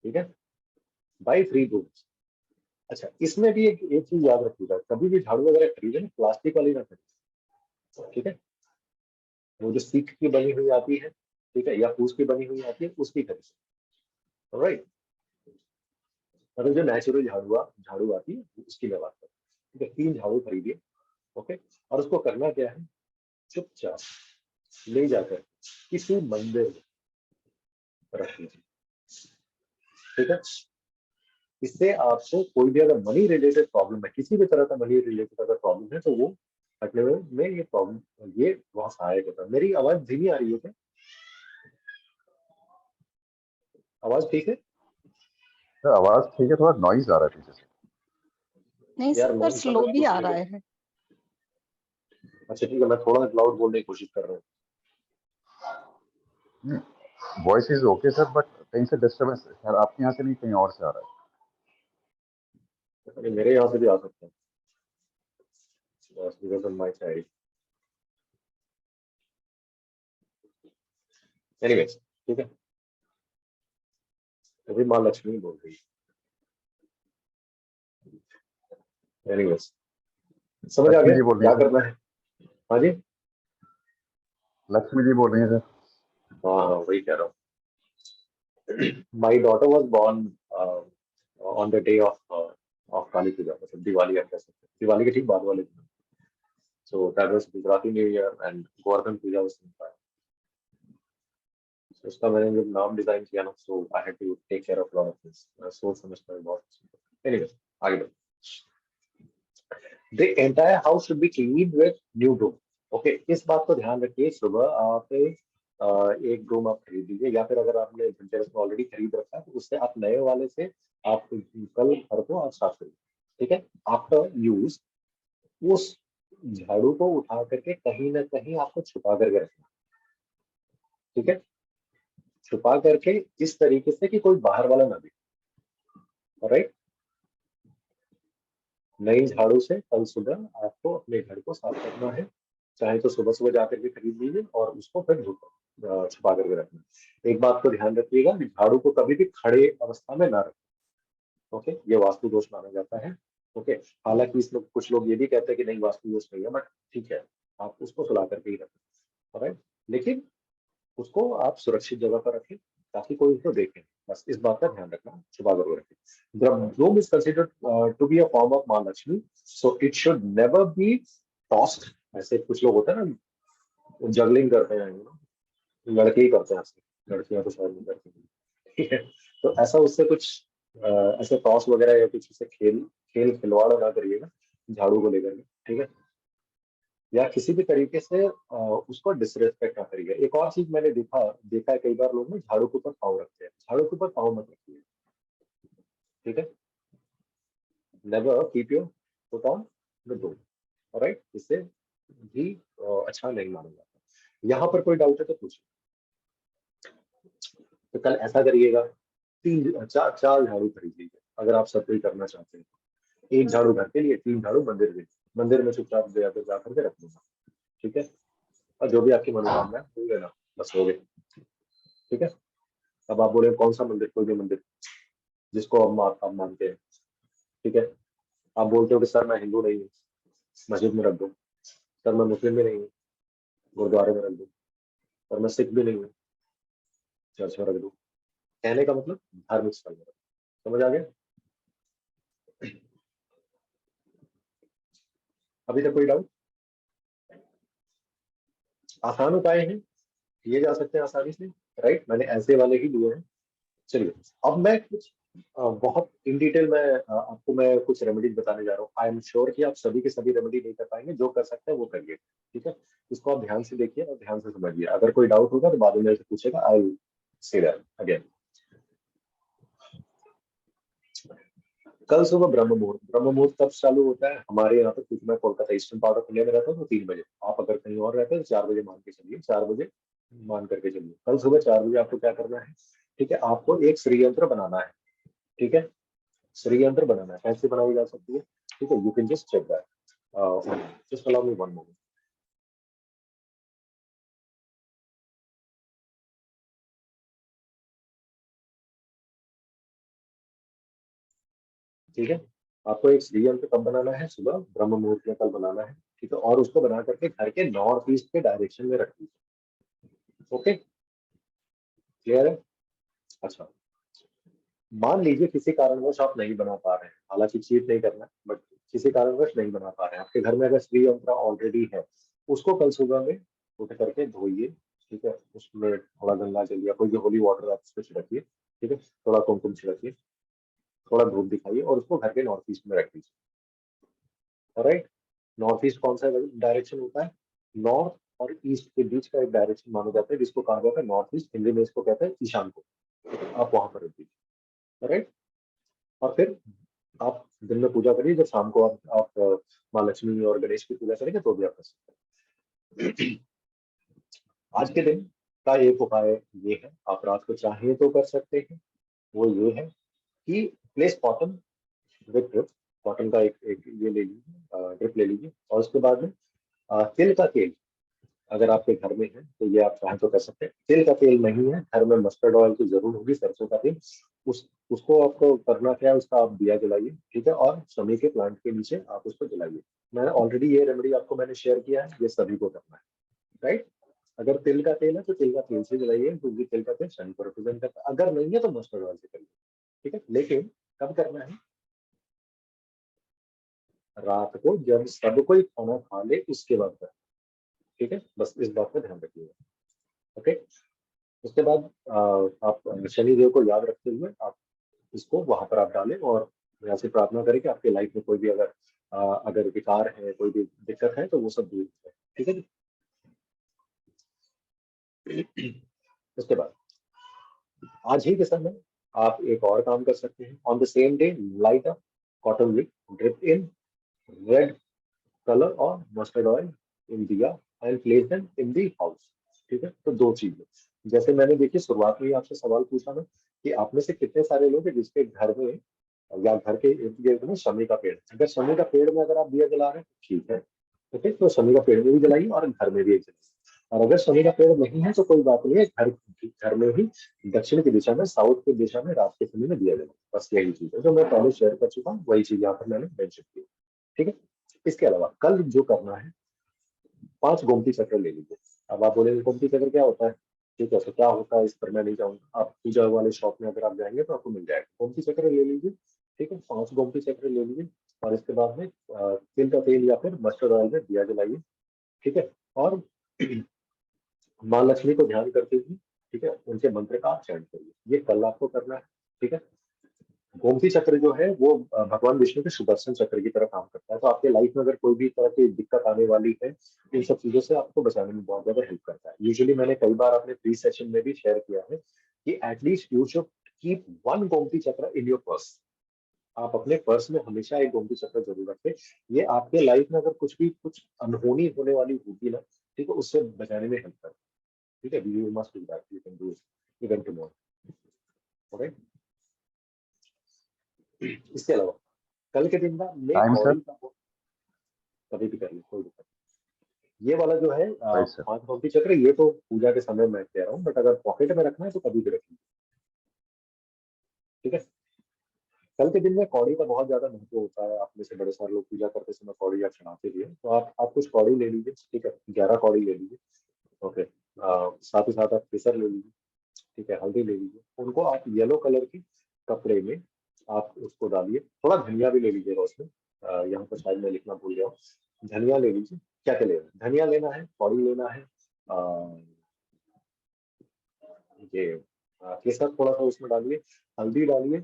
ठीक है, बाई 3 बूट्स। अच्छा, इसमें भी एक चीज याद रखिएगा, कभी भी झाड़ू वगैरह खरीदे ना, प्लास्टिक वाली ना खरीदे, ठीक है, वो जो सीख की बनी हुई आती है, ठीक है, या फूस की बनी हुई आती है, उसकी खरीदे, राइट। मतलब जो नेचुरल झाड़ू आती है उसकी मैं बात करूँ, ठीक है, 3 झाड़ू खरीदिए, ओके, और उसको करना क्या है, चुपचाप ले जाकर किसी मंदिर में रख दीजिए, ठीक है। इससे आपको कोई भी अगर मनी रिलेटेड प्रॉब्लम है, किसी भी तरह का मनी रिलेटेड अगर प्रॉब्लम है, तो वो हटने में ये प्रॉब्लम ये बहुत सहायक होता है। मेरी आवाज धीमी आ रही है क्या, आवाज ठीक है? सर आवाज ठीक है, थोड़ा नॉइज आ रहा है पीछे से। नहीं यार सर, नॉइज का स्लो मैं भी कुछ आ नहीं रहा बोल, है। अच्छा ठीक है, मैं थोड़ा लाउड बोलने की कोशिश कर रहा voice is okay sir, but कहीं से डिस्टर्बेंस सर आपके यहाँ से नहीं, कहीं और से आ रहा है। हूँ, मेरे यहाँ से भी आ सकता है, because on my side, anyways, ठीक है, अभी माँ लक्ष्मी बोल रही है, anyways, समझ आ लक्ष्मी गया जी बोल रही क्या है सर। करना है? हाँ जी, लक्ष्मी जी बोल रही है सर। हाँ हाँ वही कह रहा हूँ। My daughter was born on the day of Kali Puja, मतलब दिवाली आप कह सकते हैं, दिवाली के ठीक बाद वाले दिन। So that was Gujarati new year and Govardhan Puja was simple. So, उसका मैंने जब नाम डिजाइन किया ना, so I had to take care of lot of things, मैं सोच समझ कर बहुत। एनीवे, आगे बढ़ो। The entire house should be cleaned with new broom. Okay, इस बात को ध्यान रखिए। सुबह आप एक ब्रूम आप खरीद लीजिए, या फिर अगर आपने धनतेरस में ऑलरेडी खरीद रखा है तो उससे आप नए वाले से आप कल घर को आप साफ करिए। ठीक है, आफ्टर यूज उस झाड़ू को उठा करके कहीं ना कहीं आपको छुपा करके रखना। ठीक है, छुपा करके इस तरीके से कि कोई बाहर वाला ना देखे। राइट, नई झाड़ू से कल सुबह आपको अपने घर को साफ करना है। चाहे तो सुबह सुबह जाकर के खरीद लीजिए और उसको फिर छुपा करके रखना। एक बात को ध्यान रखिएगा, झाड़ू को कभी भी खड़े अवस्था में ना रखें। ओके, ये वास्तु दोष माना जाता है। ओके, हालांकि इस लोग कुछ लोग ये भी कहते हैं कि नहीं वास्तु दोष नहीं है, बट ठीक है, आप उसको सुला करके ही रखें। राइट, लेकिन उसको आप सुरक्षित जगह पर रखें ताकि कोई उसको देखे। बस इस बात का ध्यान रखना, छुपा कर रखें। The broom is considered to be a form of माँ Lakshmi, so it should never be tossed। ऐसे कुछ लोग होते हैं ना, जगलिंग करते हैं, लड़के ही करते हैं ऐसे, लड़कियां तो शायद नहीं करती। ठीक है, तो ऐसा उससे कुछ ऐसे टॉस वगैरह या कुछ उससे खेल खेल खिलवाड़ ना करिएगा झाड़ू को लेकर के। ठीक है, या किसी भी तरीके से उसको डिसरेस्पेक्ट ना करिए। एक और चीज मैंने देखा है, कई बार लोग ना झाड़ू के ऊपर पाँव रखते हैं। झाड़ू के ऊपर पाँव मत रखिए। ठीक है, never keep your foot on the door. Right, इससे भी अच्छा नहीं माना जाता। यहाँ पर कोई डाउट है तो पूछिए। तो कल ऐसा करिएगा, तीन चार चार झाड़ू खरीद लीजिए अगर आप सब कोई करना चाहते हैं। एक झाड़ू घर के लिए, तीन झाड़ू मंदिर के लिए। मंदिर में चुपचाप जा करके रख दूंगा। ठीक है, और जो भी आपकी मनोकामना है वो लेना, बस हो गए। ठीक है, अब आप बोले कौन सा मंदिर? कोई भी मंदिर जिसको आप मानते हैं। ठीक है, आप बोलते हो कि सर मैं हिंदू नहीं हूँ, मस्जिद में रख दो। सर मैं मुस्लिम भी नहीं हूँ, गुरुद्वारे में रख दो। सर मैं सिख भी नहीं हूँ, चर्च में रख दो। कहने का मतलब धार्मिक स्थल में रख दो। समझ आ गया? अभी तक कोई डाउट? आसान उपाय हैं, किए जा सकते हैं आसानी से। राइट, मैंने ऐसे वाले ही लिए हैं। चलिए, अब मैं कुछ बहुत इन डिटेल में आपको मैं कुछ रेमेडीज बताने जा रहा हूँ। आई एम श्योर कि आप सभी के सभी रेमेडी नहीं कर पाएंगे, जो कर सकते हैं वो करिए। ठीक है, इसको आप ध्यान से देखिए और ध्यान से समझिए। अगर कोई डाउट होगा तो बाद में मेरे से पूछेगा, I will say that again. कल सुबह ब्रह्म मुहूर्त। ब्रह्म मुहूर्त कब चालू होता है हमारे यहाँ पे? क्योंकि मैं Kolkata eastern part of India में रहता हूँ, तो 3 बजे। आप अगर कहीं और रहते हैं तो 4 बजे मान के चलिए, 4 बजे मान करके चलिए। कल सुबह 4 बजे आपको क्या करना है? ठीक है, आपको एक श्री यंत्र बनाना है। ठीक है, श्री यंत्र बनाना है। कैसे बनाई जा सकती है? ठीक है, you can just check that, just allow me one moment. ठीक है, आपको एक श्री यंत्र कब बनाना है? सुबह ब्रह्म मुहूर्त में कल बनाना है। ठीक है, और उसको बना करके घर के नॉर्थ ईस्ट के डायरेक्शन में रख दीजिए। ओके, क्लियर है? अच्छा, मान लीजिए किसी कारणवश आप नहीं बना पा रहे हैं, हालांकि चीट नहीं करना, बट किसी कारणवश नहीं बना पा रहे हैं। आपके घर में अगर श्री यंत्र ऑलरेडी है, उसको कल सुबह में उठ करके धोइए। ठीक है, उसमें थोड़ा गंगा जल या कोई भी होली वाटर आप उसमें छिड़किए। ठीक है, थोड़ा कुमकुम छिड़किए, थोड़ा धूप दिखाइए और उसको घर के नॉर्थ ईस्ट में रख दीजिए। राइट, नॉर्थ ईस्ट कौन सा डायरेक्शन होता है? नॉर्थ और ईस्ट के बीच का एक डायरेक्शन माना जाता है, जिसको कहा जाता है नॉर्थ ईस्ट। हिंदी में इसको कहते हैं ईशान को। आप वहां पर रख दीजिए। राइट, और फिर आप दिन में पूजा करिए, जब शाम को आप माँ लक्ष्मी और गणेश की पूजा करेंगे तो भी आप कर सकते हैं। आज के दिन का एक उपाय ये है, आप रात को चाहे तो कर सकते हैं। वो ये है कि place cotton with drip. Cotton का एक ये ले लीजिए, ड्रिप ले लीजिए, और उसके बाद में तिल का तेल अगर आपके घर में है तो ये आप चाहे तो कर सकते हैं। तिल का तेल नहीं है घर में, मस्टर्ड ऑयल की जरूर होगी, सरसों का तेल। उसको आपको करना क्या है, उसका आप दिया जलाइए। ठीक है, और शमी के प्लांट के नीचे आप उसको जलाइए। मैं ऑलरेडी ये रेमेडी आपको मैंने शेयर किया है, ये सभी को करना है, राइट। अगर तिल का तेल है तो तिल का तेल से जलाइए, क्योंकि तिल का तेल शनि को रिप्रेजेंट करता है। अगर नहीं है तो मस्टर्ड ऑयल से करिए, ठीक है। लेकिन कब करना है? रात को जब सब कोई खाना खा ले उसके बाद करना, ठीक है। बस इस बात का ध्यान रखिएगा, ओके। उसके बाद आप शनिदेव को याद रखते हुए आप इसको वहां पर आप डालें और यहाँ से प्रार्थना करें कि आपके लाइफ में कोई भी अगर विकार है, कोई भी दिक्कत है, तो वो सब दूर हो जाए, ठीक है जी। उसके बाद आज ही के समय आप एक और काम कर सकते हैं। On the same day light a cotton wick, drip in red colour और mustard oil in diya and place them in the house, ठीक है। तो दो चीजें, जैसे मैंने देखिए शुरुआत में ही आपसे सवाल पूछा ना कि आप में से कितने सारे लोग हैं जिसके घर में या घर के इर्द गिर्द में शमी का पेड़ है। अगर शमी का पेड़ में अगर आप दिया जला रहे हैं तो ठीक है, ओके। तो शमी का पेड़ में भी जलाइए और घर में भी एक जलाइए। और अगर शनि का पेड़ नहीं है तो कोई बात नहीं है, घर में ही दक्षिण की दिशा में, साउथ की दिशा में रात के समय में दिया जाए। बस यही चीज है जो मैं पहले शेयर कर चुका हूँ, वही चीज यहाँ पर मैंने मेंशन की, ठीक है। इसके अलावा कल जो करना है, 5 गोमती चक्र ले लीजिए। अब आप बोलेंगे गोमती चक्र क्या होता है, ठीक है। तो क्या होता है इस पर मैं नहीं जाऊंगा, आप पूजा वाले शॉप में अगर आप जाएंगे तो आपको मिल जाएगा। गोमती चक्र ले लीजिए, ठीक है। 5 गोमती चक्र ले लीजिए और इसके बाद में तिल का तेल या फिर मस्टर्ड ऑयल में दिया जलाइए, ठीक है। और माँ लक्ष्मी को ध्यान करते हुए, ठीक है, उनके मंत्र का उच्चारण करिए। ये कल आपको करना है, ठीक है। गोमती चक्र जो है वो भगवान विष्णु के सुदर्शन चक्र की तरह काम करता है। तो आपके लाइफ में अगर कोई भी तरह की दिक्कत आने वाली है, इन सब चीजों से आपको बचाने में बहुत ज्यादा हेल्प करता है। यूजुअली मैंने कई बार अपने प्री सेशन में भी शेयर किया है कि at least you should keep 1 Gomti चक्र इन योर पर्स। आप अपने पर्स में हमेशा एक गोमती चक्र जरूर रखें। ये आपके लाइफ में अगर कुछ अनहोनी होने वाली होगी ना, ठीक है, उससे बचाने में हेल्प करता है, ठीक है। You must do that, you can do it even tomorrow, okay. इसके अलावा कल के दिन का मैं टाइम सर। कौड़ी का कभी भी कर ली, कोई दिक्कत नहीं। ये वाला जो है राइट सर। 5 गोमती चक्र, ये तो पूजा के समय मैं कह रहा हूँ, बट अगर पॉकेट में रखना है तो कभी भी रखिए, ठीक है। कल के दिन में कौड़ी का बहुत ज्यादा महत्व होता है। आप में से बड़े सारे लोग पूजा करते समय कौड़ी या चढ़ाते भी है, तो आप कुछ कौड़ी ले लीजिए, ठीक है। 11 कौड़ी ले लीजिए, ओके। साथ ही साथ आप केसर ले लीजिए, ठीक है। हल्दी ले लीजिए, उनको आप येलो कलर के कपड़े में आप उसको डालिए। थोड़ा धनिया भी ले लीजिएगा उसमें, यहाँ पर शायद मैं लिखना भूल गया हूँ। धनिया ले लीजिए, क्या क्या लेना है, धनिया लेना है, कौड़ी लेना है, ये केसर थोड़ा सा उसमें डालिए, हल्दी डालिए।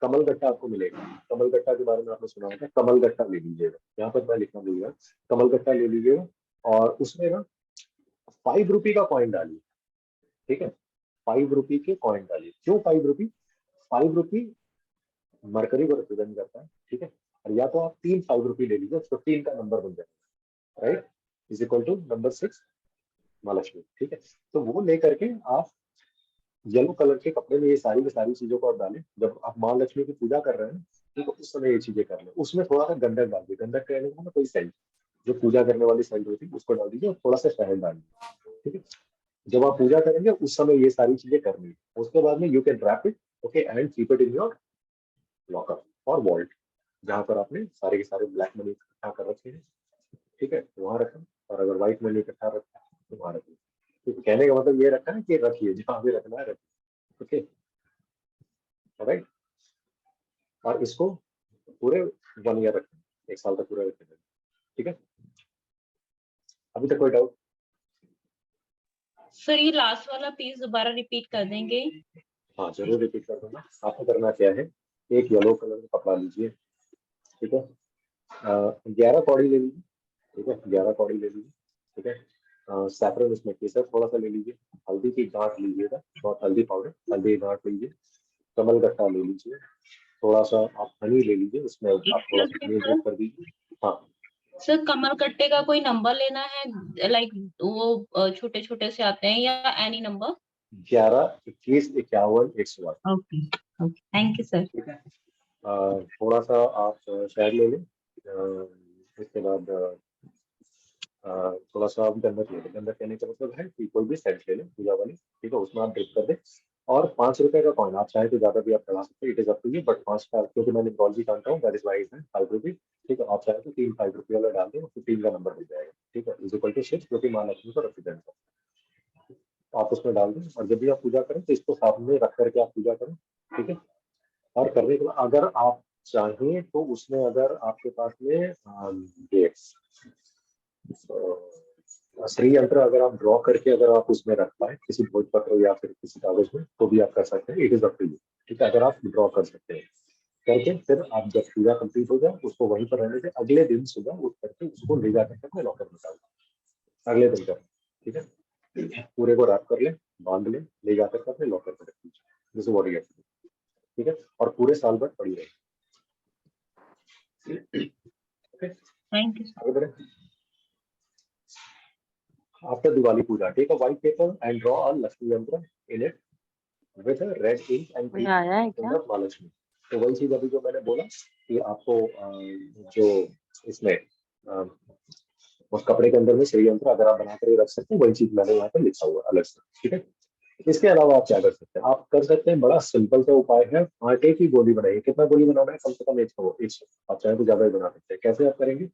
कमल गट्टा आपको मिलेगा, कमल गट्टा के बारे में आपने सुना होगा, कमल गट्टा ले लीजिएगा, यहाँ पर मैं लिखना भूल गया। कमल गट्टा ले लीजिएगा और उसमें ना 5 रुपी का कॉइन डालिए, ठीक है। 5 रुपी के कॉइन डालिए। क्यों 5 रुपी? 5 रुपी मरकरी को रिप्रेजेंट करता है, ठीक है। और या तो आप 3 5 रुपी ले लीजिए, 15 का नंबर बन जाएगा, right, is equal to number 6 माँ लक्ष्मी, ठीक है। तो वो लेकर के आप येलो कलर के कपड़े में ये सारी की सारी चीजों को आप डालें। जब आप माँ लक्ष्मी की पूजा कर रहे हैं ठीक है, उस समय ये चीजें कर लें। उसमें थोड़ा सा गंधक डाल दीजिए, गंधक कहने का मतलब कोई सेंट, जो पूजा करने वाली सेंट होती है उसको डाल दीजिए और थोड़ा सा शहद डाल दीजिए, ठीक है। जब आप पूजा करेंगे उस समय ये सारी चीजें करनी है। उसके बाद में you can wrap it, okay, and keep it in your locker और वॉल्ट, जहां पर आपने सारे के सारे ब्लैक मनी इकट्ठा कर रखे हैं, ठीक है, वहां रखें। और अगर व्हाइट मनी इकट्ठा रखा है तो वहां रखिए। तो कहने का मतलब ये रखा है कि रखिए, जहां भी रखना है रखिए, ओके, राइट। और इसको पूरे 1 ईयर रखें, 1 साल तक पूरा रखें, ठीक है। अभी तक कोई डाउट? सर ये लास्ट वाला प्लीज दोबारा रिपीट कर देंगे। हाँ जरूर रिपीट कर दूंगा। आपको करना क्या है, एक येलो कलर का कपड़ा लीजिए, ठीक है। 11 कौड़ी ले लीजिए, ठीक है, 11 कौड़ी ले लीजिए, ठीक है। सैफरन उसमें केसर थोड़ा सा ले लीजिए, हल्दी की गांठ लीजिएगा, बहुत हल्दी पाउडर, हल्दी की गांठ लीजिए, कमल गट्टा ले लीजिए, थोड़ा सा आप हनी ले लीजिए, उसमें आप थोड़ा सा हनी ड्रिप कर दीजिए। हाँ सर कमल कट्टे का कोई नंबर लेना है, लाइक वो छोटे छोटे से आते हैं या any number? 11 21 51 108, okay okay, thank you sir. ठीक है। थोड़ा सा आप शहद ले लें, इसके बाद थोड़ा सा आप गंधक ले लें। गंधक कहने का मतलब है कि कोई भी सेंट ले लें पूजा वाली, ठीक है, उसमें आप ड्रिप कर दें और 5 रुपए का कॉइन आप चाहे तो ज्यादा भी आप चढ़ा सकते हैं, it is up to you, but 5 का क्योंकि मैं निम्रोलॉजी जानता हूँ, that is why is 5 rupees. ठीक है, आप चाहे तो 3 5 रुपये वाला डाल दें, 15 का नंबर मिल जाएगा। ठीक है, इज इक्वल टू 6 जो कि माँ लक्ष्मी को रिप्रेजेंट है, आप उसमें डाल दें। और जब भी आप पूजा करें तो इसको सामने रख करके आप पूजा करें। ठीक है, और करने के बाद अगर आप चाहें तो उसमें अगर आपके पास में ये श्री यंत्र अगर आप ड्रॉ करके अगर आप उसमें रख पाए किसी भोजपत्र या फिर किसी कागज में, तो भी आप कर सकते हैं, it is up to you. ठीक है, अगर आप ड्रॉ कर सकते हैं करके, फिर आप जब पूजा कंप्लीट हो जाए उसको वहीं पर रहने से अगले दिन सुबह उठ करके उसको ले जाकर के अपने लॉकर में डाल दें। अगले दिन कर, ठीक है, पूरे को रैप कर ले, बांध ले जाकर के अपने लॉकर में रख दीजिए। This is what you have to do. ठीक है, और पूरे साल भर पड़ी रहेगी। Okay, thank you. आगे बढ़े। After Diwali Puja, take a white paper and draw a Lakshmi Yantra in it with a red ink and keep आया है in क्या? front of Mahalakshmi. तो वही चीज अभी जो मैंने बोला कि आपको जो इसमें उस कपड़े के अंदर में श्री यंत्र अगर आप बना कर रख सकते हैं, वही चीज मैंने यहाँ पर लिखा हुआ अलग से। ठीक है, इसके अलावा आप क्या कर सकते हैं, आप कर सकते हैं, बड़ा सिंपल सा उपाय है, आटे की गोली बनाइए। कितना गोली बनाना है, कम से कम 100, आप चाहे तो ज्यादा ही बना सकते हैं। कैसे आप करेंगे,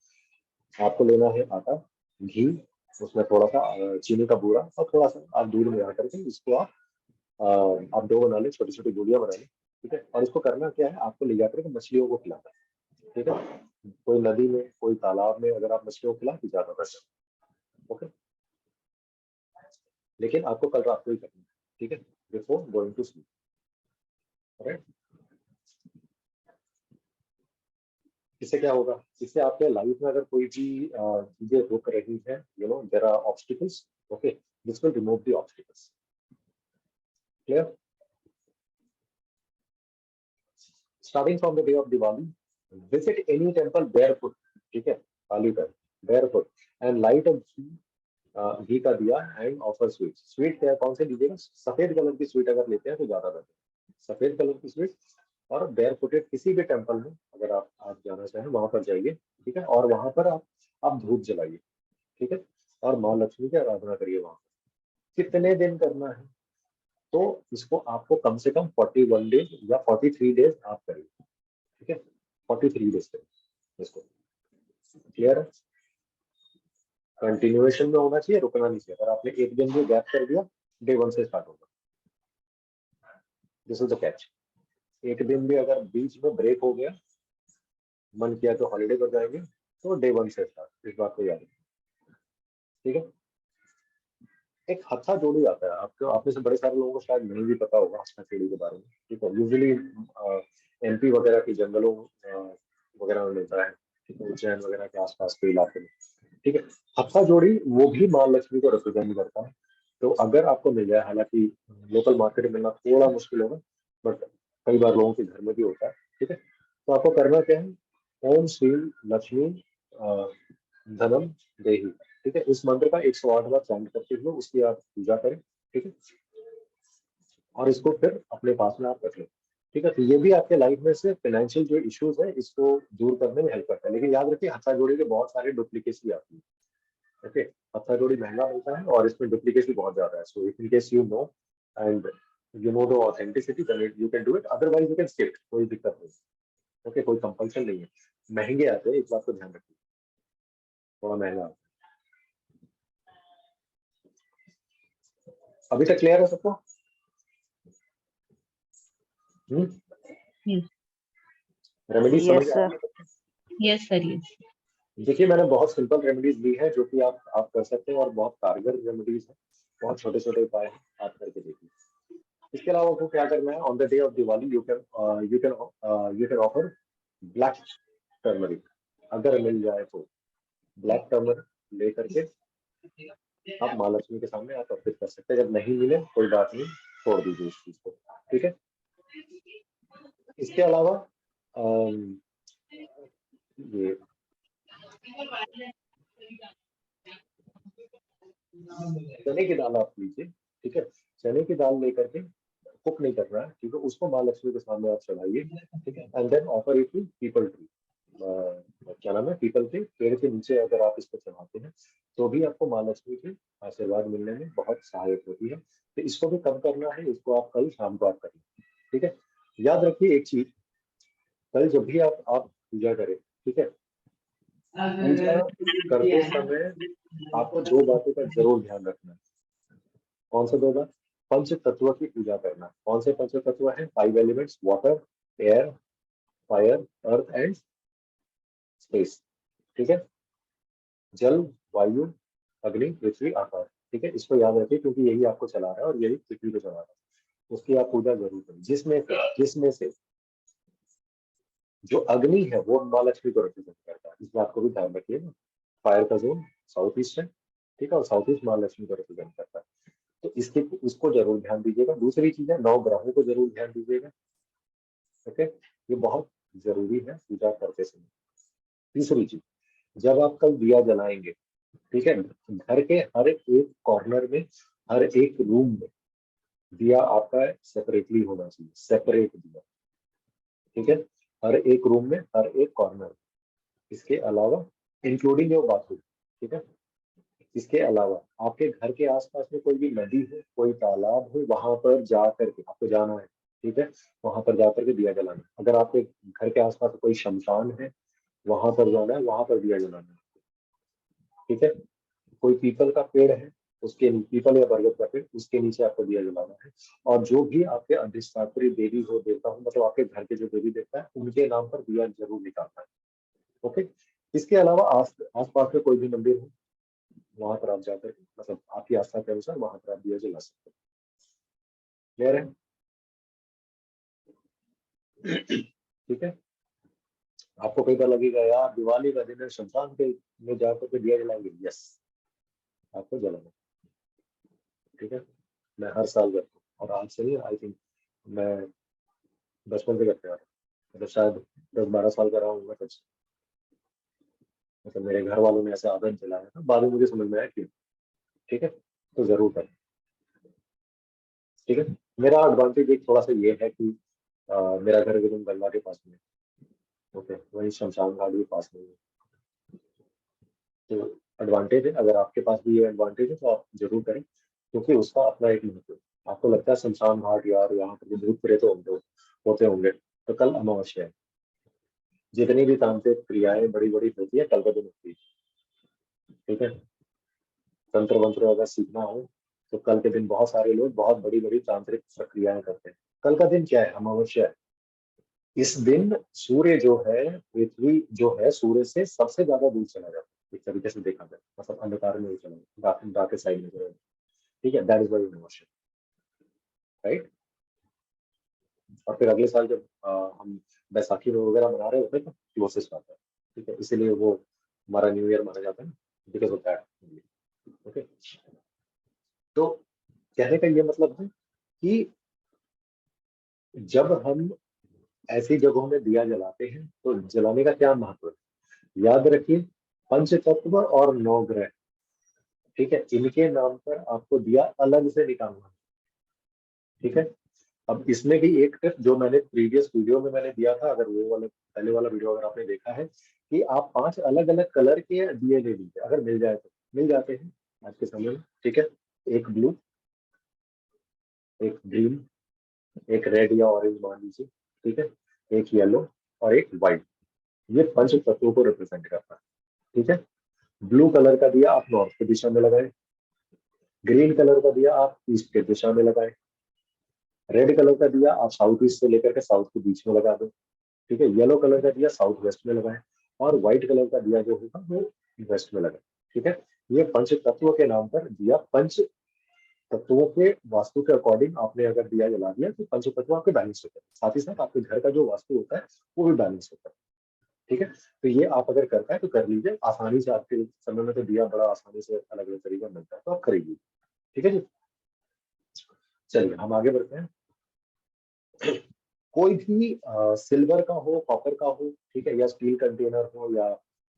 आपको लेना है आटा, घी, उसमें थोड़ा सा चीनी का बूरा और थोड़ा सा आप दूध मिला करके इसको आप डो बना लें, छोटी छोटी गोलियां बना लें। ठीक है, और इसको करना क्या है, आपको ले जाकर के मछलियों को खिलाना है। ठीक है, कोई नदी में कोई तालाब में अगर आप मछलियों को खिला तो ज्यादा बेटर। ओके, लेकिन आपको कल रात को ही करना है। ठीक है, before going to sleep. Right, इससे क्या होगा, इससे आपके लाइफ में अगर कोई भी चीजें रुक रही है, you know there are obstacles, okay, this will remove the obstacles. Clear? Starting from the day of Diwali, visit any temple barefoot। ठीक है, खाली पैर, barefoot, एंड लाइट घी का दिया एंड ऑफर स्वीट। स्वीट क्या, कौन से लीजिएगा, सफेद कलर की स्वीट अगर लेते हैं तो ज्यादा बेहतर, सफेद कलर की स्वीट। और बेयर फुटेड किसी भी टेंपल में अगर आप जाना चाहें वहां पर जाइए। ठीक है, और वहां पर आप धूप जलाइए। ठीक है, और माँ लक्ष्मी की आराधना करिए वहां पर। कितने दिन करना है, तो इसको आपको कम से कम 41 डेज या 43 डेज आप करिए। ठीक है, 43 डेज करिए इसको। क्लियर है, कंटिन्यूएशन में होना चाहिए, रुकना नहीं चाहिए। अगर आपने एक दिन भी गैप कर दिया, डे 1 से स्टार्ट होगा। This is the catch. एक दिन भी अगर बीच में ब्रेक हो गया, मन किया तो हॉलीडे पर जाएंगे, तो डे 1 से स्टार्ट, इस बात को याद रखिए। ठीक है, एक हत्था जोड़ी आता है, आपको आप में से बड़े सारे लोगों को शायद नहीं भी पता होगा हत्था जोड़ी के बारे में। ठीक है, यूजुअली एमपी वगैरह के जंगलों वगैरह में मिलता है, ठीक है, उज्जैन वगैरह के आसपास के इलाके में। ठीक है, हत्था जोड़ी वो भी माँ लक्ष्मी को रिप्रेजेंट करता है। तो अगर आपको मिल जाए, हालांकि लोकल मार्केट में मिलना थोड़ा मुश्किल होगा, बट कई बार लोगों के घर में भी होता है। ठीक है, तो आपको करना क्या है, ओम श्री लक्ष्मी धनम देही। ठीक है, इस मंत्र का 108 बार चैंट करते हुए उसकी आप पूजा करें। ठीक है, और इसको फिर अपने पास में आप रख लें। ठीक है, तो ये भी आपके लाइफ में से फाइनेंशियल जो इश्यूज है इसको दूर करने में हेल्प करता है। लेकिन याद रखिए, हत्था जोड़ी के बहुत सारे डुप्लीकेसी आती है। ओके, हत्था जोड़ी महंगा मिलता है और इसमें डुप्लीकेसी बहुत ज्यादा है। So if in case you know and you know the authenticity, then you can do it, otherwise you can skip, कोई दिक्कत नहीं। ओके, कोई कंपल्शन नहीं है। महंगे आते हैं, इस बात को ध्यान रखिए, थोड़ा महंगा आता है। अभी तक क्लियर है सबको? रेमेडी समझ आ रही है? Yes sir, yes. देखिए, मैंने बहुत सिंपल रेमेडीज ली है जो कि आप कर सकते हैं और बहुत कारगर रेमेडीज है, बहुत छोटे छोटे उपाय हैं, आप करके देखिए। इसके अलावा आपको क्या करना है, on the day of Diwali you can offer black turmeric, अगर मिल जाए तो ब्लैक टर्मरिक ले करके आप माँ लक्ष्मी के सामने आप अर्पित कर सकते हैं। जब नहीं मिले कोई बात नहीं, छोड़ दीजिए इस चीज को। ठीक है, इसके अलावा ये चने की दाल आप लीजिए। ठीक है, चने की दाल लेकर के कुक नहीं करना है, ठीक है, उसको माँ लक्ष्मी के सामने आप चढ़ाइए। ठीक है, and then offer it to peepal tree. क्या नाम है, पीपल के पेड़ के नीचे अगर आप इसको चढ़ाते हैं तो भी आपको माँ लक्ष्मी के आशीर्वाद मिलने में बहुत सहायक होती है। तो इसको भी कम करना है, इसको आप कल शाम को आप करें, ठीक है। याद रखिए एक चीज, कल जब भी आप पूजा करें, ठीक है, पूजा करते समय आपको 2 बातों का जरूर ध्यान रखना है। कौन सा 2 बात? पंच तत्व की पूजा करना। कौन से पंच तत्व है? 5 elements, water, air, fire, earth and space, ठीक है। जल, वायु, अग्नि, पृथ्वी, आकाश, ठीक है। इसको याद रखिए क्योंकि यही आपको चला रहा है और यही पृथ्वी को चला रहा है। उसकी आप पूजा जरूर करें। जिसमें से जो अग्नि है वो माँ लक्ष्मी को रिप्रेजेंट करता है, इस बात को भी ध्यान रखिएगा। फायर का जोन साउथ ईस्ट है, ठीक है, और साउथ ईस्ट माँ लक्ष्मी को रिप्रेजेंट करता है, तो उसको जरूर ध्यान दीजिएगा। दूसरी चीज है 9 ग्रहों को जरूर ध्यान दीजिएगा, ओके, ये बहुत जरूरी है पूजा करते समय। तीसरी चीज, जब आप कल दिया जलाएंगे, ठीक है, घर के हर एक कॉर्नर में, हर एक रूम में दिया आपका सेपरेटली होना चाहिए, सेपरेट दिया, ठीक है, हर एक रूम में, हर एक कॉर्नर। इसके अलावा इंक्लूडिंग योर बाथरूम, ठीक है। इसके अलावा आपके घर के आसपास में कोई भी नदी हो, कोई तालाब हो, वहां पर जा करके आपको जाना है, ठीक है, वहां पर जा करके दिया जलाना है। अगर आपके घर के आसपास कोई शमशान है, वहां पर जाना है, वहां पर दिया जलाना है, ठीक है। कोई पीपल का पेड़ है, उसके पीपल या बरगद का पेड़, उसके नीचे आपको दिया जलाना है। और जो भी आपके अधिष्ठात्री देवी हो, देवता हो, मतलब आपके घर के जो देवी देवता है, उनके नाम पर दिया जरूर निकालना है, ओके। इसके अलावा आसपास में कोई भी मंदिर हो, वहां पर आप जाकर, मतलब आपकी आस्था के अनुसार वहां पर आप दिया जला सकते हैं। क्लियर है? ठीक है। आपको कई बार लगेगा यार दिवाली का दिन है, शमशान के में जाकर के दिया जलाएंगे, यस, आपको जलाना, ठीक है। मैं हर साल करता हूँ, और आज से ही आई थिंक मैं बचपन से करते आ रहा हूँ, मतलब शायद 10-12 साल का रहा हूँ मैं तब से। मतलब मेरे घर वालों ने ऐसे आदत जलाया था, बाद में मुझे समझ में आया क्यों, ठीक है। तो जरूर करें, ठीक है। मेरा एडवांटेज एक थोड़ा सा ये है कि मेरा घर एकदम गंगा के पास में है, ओके, वही शमशान घाट भी पास में है, तो एडवांटेज है। अगर आपके पास भी ये एडवांटेज है तो आप जरूर करें, क्योंकि उसका अपना एक महत्व है। आपको लगता है शमशान घाट यार यहाँ पर भूत प्रेत होते होंगे, तो कल अमावस्या है। जितनी भी तांत्रिक क्रियाएं बड़ी बड़ी होती है, कल का दिन होती है, ठीक है। तंत्र मंत्र अगर सीखना हो तो कल के दिन बहुत सारे लोग बहुत बड़ी बड़ी तांत्रिक प्रक्रियाएं करते हैं। कल का दिन क्या है? अमावस्या है। इस दिन सूर्य जो है, पृथ्वी जो है, सूर्य से सबसे ज्यादा दूर चला जाता है, एक तरीके से देखा जाए, मतलब अंधकार में ही चला जाता, डार्क साइड में चला जाता है, ठीक है। That is why Amavasya, right. और फिर अगले साल जब हम बैसाखी में वगैरह मना रहे होते हैं तो क्लोसेस्ट आता है, ठीक है, इसीलिए वो हमारा न्यू ईयर माना जाता है, बिकॉज ऑफ दैट, ओके। तो कहने का ये मतलब है कि जब हम ऐसी जगहों में दिया जलाते हैं तो जलाने का क्या महत्व है? याद रखिए, पंच तत्व और 9 ग्रह, ठीक है, इनके नाम पर आपको दिया अलग से निकालना है, ठीक है। अब इसमें भी एक टिप जो मैंने प्रीवियस वीडियो में मैंने दिया था, अगर वो वाले पहले वाला वीडियो अगर आपने देखा है, कि आप 5 अलग अलग कलर के दिए ले लीजिए, अगर मिल जाए तो। मिल जाते हैं आज के समय में, ठीक है। एक ब्लू, एक ग्रीन, एक रेड या ऑरेंज मान लीजिए, ठीक है, एक येलो और एक व्हाइट। ये पंच तत्वों को रिप्रेजेंट करता है, ठीक है। ब्लू कलर का दिया आप नॉर्थ की दिशा में लगाएं, ग्रीन कलर का दिया आप ईस्ट की दिशा में लगाएं, रेड कलर का दिया आप साउथ ईस्ट से लेकर के साउथ के बीच में लगा दो, ठीक है। येलो कलर का दिया साउथ वेस्ट में लगाएं, और व्हाइट कलर का दिया जो होगा वो वेस्ट में लगाएं, ठीक है। ये पंच तत्वों के नाम पर दिया, पंच तत्वों के वास्तु के अकॉर्डिंग आपने अगर दिया जला दिया तो पंच तत्व आपके बैलेंस होते हैं, साथ ही साथ आपके घर का जो वास्तु होता है वो भी बैलेंस होता है, ठीक है। तो ये आप अगर कर पाए तो कर लीजिए, आसानी से। आपके समय में तो दिया बड़ा आसानी से अलग अलग तरीका मिलता है, तो आप खरीदिए, ठीक है जी। चलिए हम आगे बढ़ते हैं। कोई भी सिल्वर का हो, कॉपर का हो, ठीक है, या स्टील कंटेनर हो, या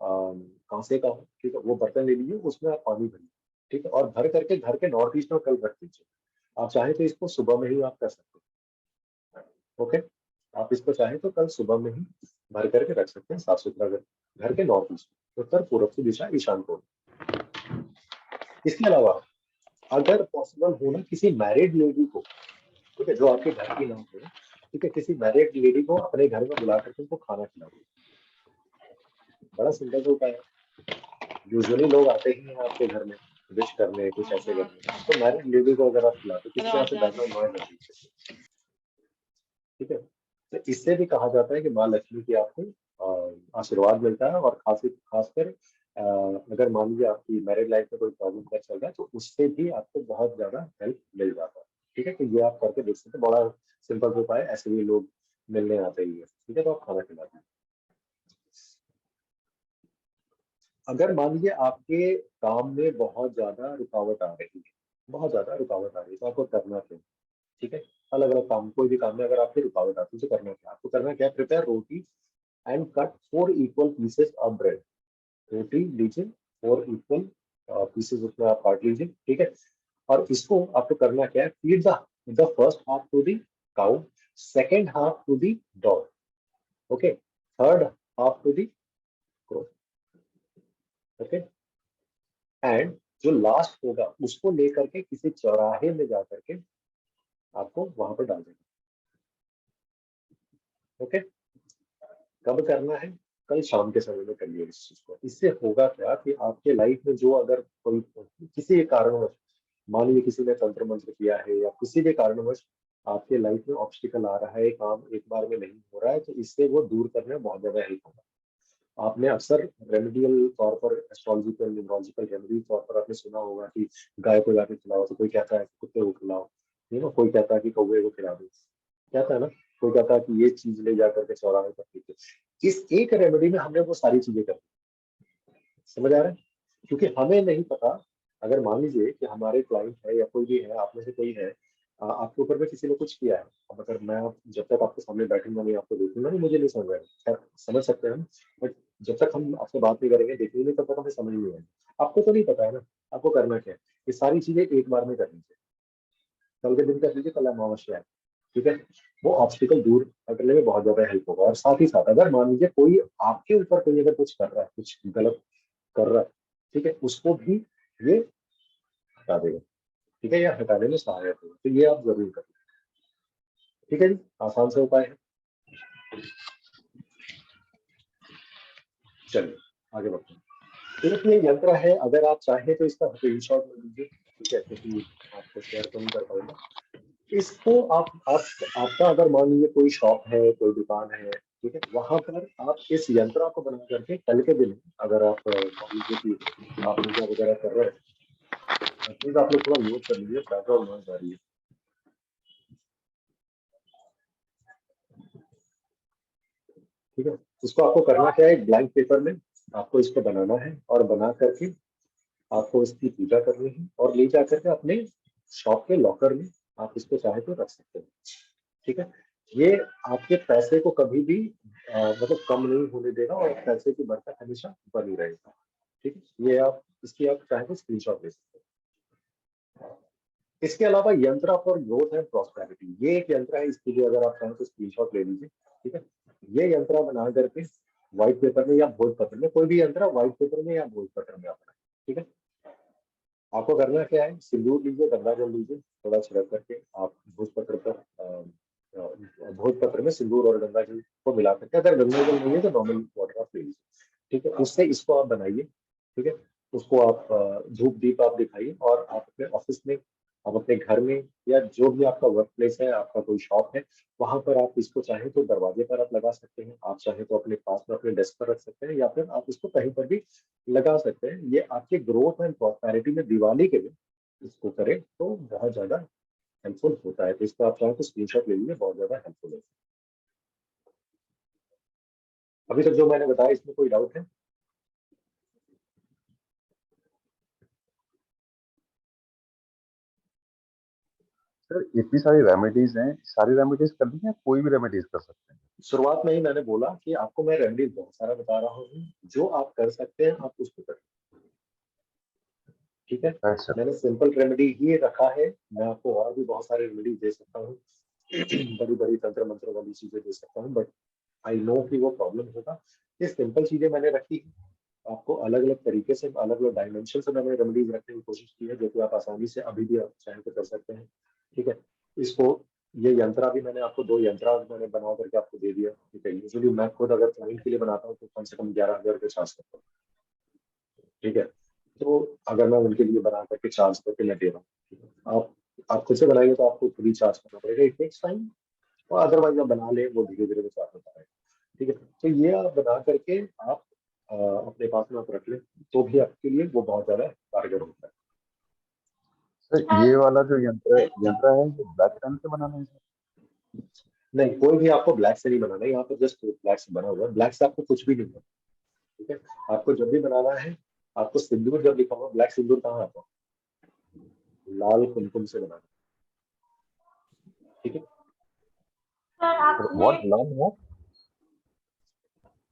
कांसे का हो, ठीक है, वो बर्तन ले लीजिए, उसमें आप पानी भरिए, ठीक है, और भर करके घर के नॉर्थ ईस्ट में कल रख दीजिए। आप चाहे तो इसको सुबह में ही आप कर सकते हैं, ओके। आप इसको चाहे तो कल सुबह में ही भर करके रख सकते हैं साफ सुथरा घर के नॉर्थ ईस्ट, उत्तर पूर्व की दिशा ईशान कोण। इसके अलावा अगर पॉसिबल हो ना, किसी मैरिड लेडी को, ठीक है, जो आपके घर की ना हो, ठीक है, किसी मैरिड लेडी को अपने घर में बुला करके उनको खाना खिला दो। बड़ा सिंपल सा उपाय है। यूजुअली लोग आते ही हैं आपके घर में विश करने, कुछ ऐसे करने, तो मैरिड लेडी को अगर आप खिलाते, किसी तरह से बैकग्राउंड नॉइज आ रही है, ठीक है, तो इससे भी कहा जाता है कि माँ लक्ष्मी की आपको आशीर्वाद मिलता है। और खासकर अगर मान लीजिए आपकी मैरिड लाइफ में कोई प्रॉब्लम का चल रहा है, तो उससे भी आपको बहुत ज्यादा हेल्प मिल जाता है। ठीक है, तो ये आप करके देख सकते हैं, बड़ा सिंपल उपाय है, ऐसे भी लोग मिलने आते ही है। ठीक है, तो आप खाना खिलाते हैं। अगर मान लीजिए आपके काम में बहुत ज्यादा रुकावट आ रही है, बहुत ज्यादा रुकावट आ रही है, तो आपको करना क्या है? ठीक है, अलग अलग काम, कोई भी काम में अगर आपकी रुकावट आती है तो करना क्या, आपको करना क्या है, prepare roti and cut 4 equal pieces of bread. रोटी लीजिए, 4 इक्वल पीसेस उसमें आप काट लीजिए। ठीक है, और इसको आपको करना क्या है, feed the first half to the cow, second half to the dog, okay, third half to the crow, okay, and जो लास्ट होगा उसको लेकर के किसी चौराहे में जाकर के आपको वहां पर डाल देना। ओके, कब करना है, कल शाम के समय में करिए इस चीज को। इससे होगा क्या कि आपके लाइफ में जो अगर कोई किसी कारणवश, मान लीजिए किसी ने तंत्र मंत्र किया है या किसी भी कारणवश आपके लाइफ में ऑब्स्टिकल आ रहा है, काम एक बार में नहीं हो रहा है, तो इससे वो दूर करने में बहुत ज्यादा हेल्प होगा। आपने अक्सर रेमेडियल तौर पर, एस्ट्रोलॉजिकल न्यूमरोलॉजिकल रेमेडी तौर पर आपने सुना होगा कि गाय को जाके खिलाओ, तो कोई कहता है कुत्ते को खिलाओ, कोई कहता है कि कौवे को खिला दो, कहता है ना, कोई कहता है कि ये चीज ले जा करके चौराहे पर पीते। इस एक रेमेडी में हमने वो सारी चीजें कर दी। समझ आ रहा है? क्योंकि हमें नहीं पता, अगर मान लीजिए कि हमारे क्लाइंट है या कोई भी है, आप में से कोई है, आपके ऊपर में किसी ने कुछ किया है, अब अगर मैं जब तक आपके सामने बैठूंगा नहीं, आपको देखूंगा नहीं, मुझे नहीं समझ आएगा। खैर, समझ सकते हैं हम, बट जब तक हम आपसे बात नहीं करेंगे, देखेंगे नहीं, तब तक हमें समझ नहीं आएगी। आपको तो नहीं पता है ना आपको करना क्या है। ये सारी चीजें एक बार में कर लीजिए, कल के दिन कर लीजिए, कल अमावस्या है, ठीक है, वो ऑब्स्टिकल दूर करने में बहुत ज्यादा हेल्प होगा। और साथ ही साथ अगर मान लीजिए कोई आपके ऊपर कोई अगर कुछ कर रहा है, कुछ गलत कर रहा है, ठीक है, उसको भी ये हटा देगा। ठीक है, या हटाने में सहायक होगा। तो ये आप जरूर करें। ठीक है जी, आसान से उपाय है। चलिए आगे बढ़ते हैं। तो ये यंत्र है, अगर आप चाहें तो इसका स्क्रीनशॉट ले लीजिए, ठीक है, क्योंकि आपको शेयर तो नहीं कर पाऊंगा इसको। आपका अगर मान लीजिए कोई शॉप है, कोई दुकान है, ठीक है, वहां पर आप इस यंत्र को बना करके कल के दिन, अगर आप मान लीजिए कि आप पूजा वगैरह कर रहे हैं, प्लीज आप लोग थोड़ा म्यूट कर लीजिए, बैकग्राउंड नॉइज आ रही है। ठीक है, इसको आपको करना क्या है, एक ब्लैंक पेपर में आपको इसको बनाना है, और बना करके आपको इसकी पूजा करनी है, और ले जा करके अपने शॉप के लॉकर में आप इसको चाहे तो रख सकते हैं। ठीक है, ये आपके पैसे को कभी भी मतलब कम नहीं होने देगा, और पैसे की बरकत हमेशा बनी रहेगा। ठीक है, ये आप इसकी आप चाहे तो स्क्रीनशॉट ले सकते हैं। इसके अलावा यंत्र फॉर ग्रोथ एंड प्रॉस्पेरिटी, ये एक यंत्र है, इसके लिए अगर आप चाहें तो स्क्रीनशॉट ले लीजिए। ठीक है, ये यंत्र बना करके व्हाइट पेपर में या भोजपत्र में, कोई भी यंत्र व्हाइट पेपर में या भोजपत्र में आप बनाए। ठीक है, आपको करना क्या है, सिंदूर लीजिए, गंगा जल लीजिए, थोड़ा छिड़क करके आप भोजपत्र पर, भोजपत्र में सिंदूर और गंगा जल को मिला करके, अगर गंगा जल नहीं है तो नॉर्मल वाटर आप ले लीजिए। ठीक है, उससे इसको आप बनाइए। ठीक है, उसको आप धूप दीप आप दिखाइए, और आप अपने ऑफिस में, आप अपने घर में, या जो भी आपका वर्क प्लेस है, आपका कोई शॉप है, वहां पर आप इसको चाहे तो दरवाजे पर आप लगा सकते हैं, आप चाहे तो अपने पास में अपने डेस्क पर रख सकते हैं, या फिर आप इसको कहीं पर भी लगा सकते हैं। ये आपके ग्रोथ एंड प्रॉस्पेरिटी में दिवाली के दिन इसको करें तो बहुत ज्यादा हेल्पफुल होता है। तो इसको आप चाहें तो स्क्रीनशॉट ले लीजिए, बहुत ज्यादा हेल्पफुल है। अभी तक जो मैंने बताया, इसमें कोई डाउट है? सर इतनी सारी रेमेडीज हैं, सारी रेमेडीज कर दी हैं, कोई भी रेमेडीज कर सकते हैं? शुरुआत में ही मैंने बोला कि आपको मैं रेमेडीज बहुत सारा बता रहा हूँ, जो आप कर सकते हैं आप उसको करें। ठीक है, अच्छा, मैंने सिंपल रेमेडी ही रखा है, मैं आपको और भी बहुत सारे रेमेडी दे सकता हूँ, बड़ी बड़ी तंत्र मंत्र वाली चीजें दे सकता हूँ, बट आई नो कि वो प्रॉब्लम होगा। ये सिंपल चीजें मैंने रखी है, आपको अलग अलग तरीके से, अलग अलग डायमेंशन से मैंने रेमेडीज रखने की कोशिश की है, जो कि आप आसानी से अभी भी आप चाहें तो कर सकते हैं। ठीक है, इसको ये यंत्रा भी मैंने आपको 2 यंत्रा मैंने बना करके आपको दे दिया। ठीक है, यूजुअली मैं खुद अगर क्लाइंट के लिए बनाता हूँ तो कम से कम 11,000 रुपये चार्ज करता हूँ। ठीक है, तो अगर मैं उनके लिए बना करके चार्ज करके मैं दे रहा हूँ, ठीक है, आप खुद से बनाएंगे तो आपको खुद ही चार्ज करना पड़ेगा, इट टेक्स टाइम। और अदरवाइज आप बना ले, वो धीरे धीरे वो चार्ज होता है। ठीक है, तो ये आप बना करके आप अपने पास में आप रख लें, तो भी आपके लिए वो बहुत ज्यादा कारगर होता है। सर ये वाला जो यंत्र है ये ब्लैक पेन से बनाना है सर? नहीं, कोई भी आपको ब्लैक से नहीं बनाना है, यहाँ पर जस्ट ब्लैक से बना हुआ है, ब्लैक से आपको कुछ भी नहीं है। ठीक है, आपको जब भी बनाना है, आपको सिंदूर जब लिखा हुआ, ब्लैक सिंदूर कहाँ आता है? लाल कुमकुम से बनाना। ठीक है, सर आपने व्हाट लाल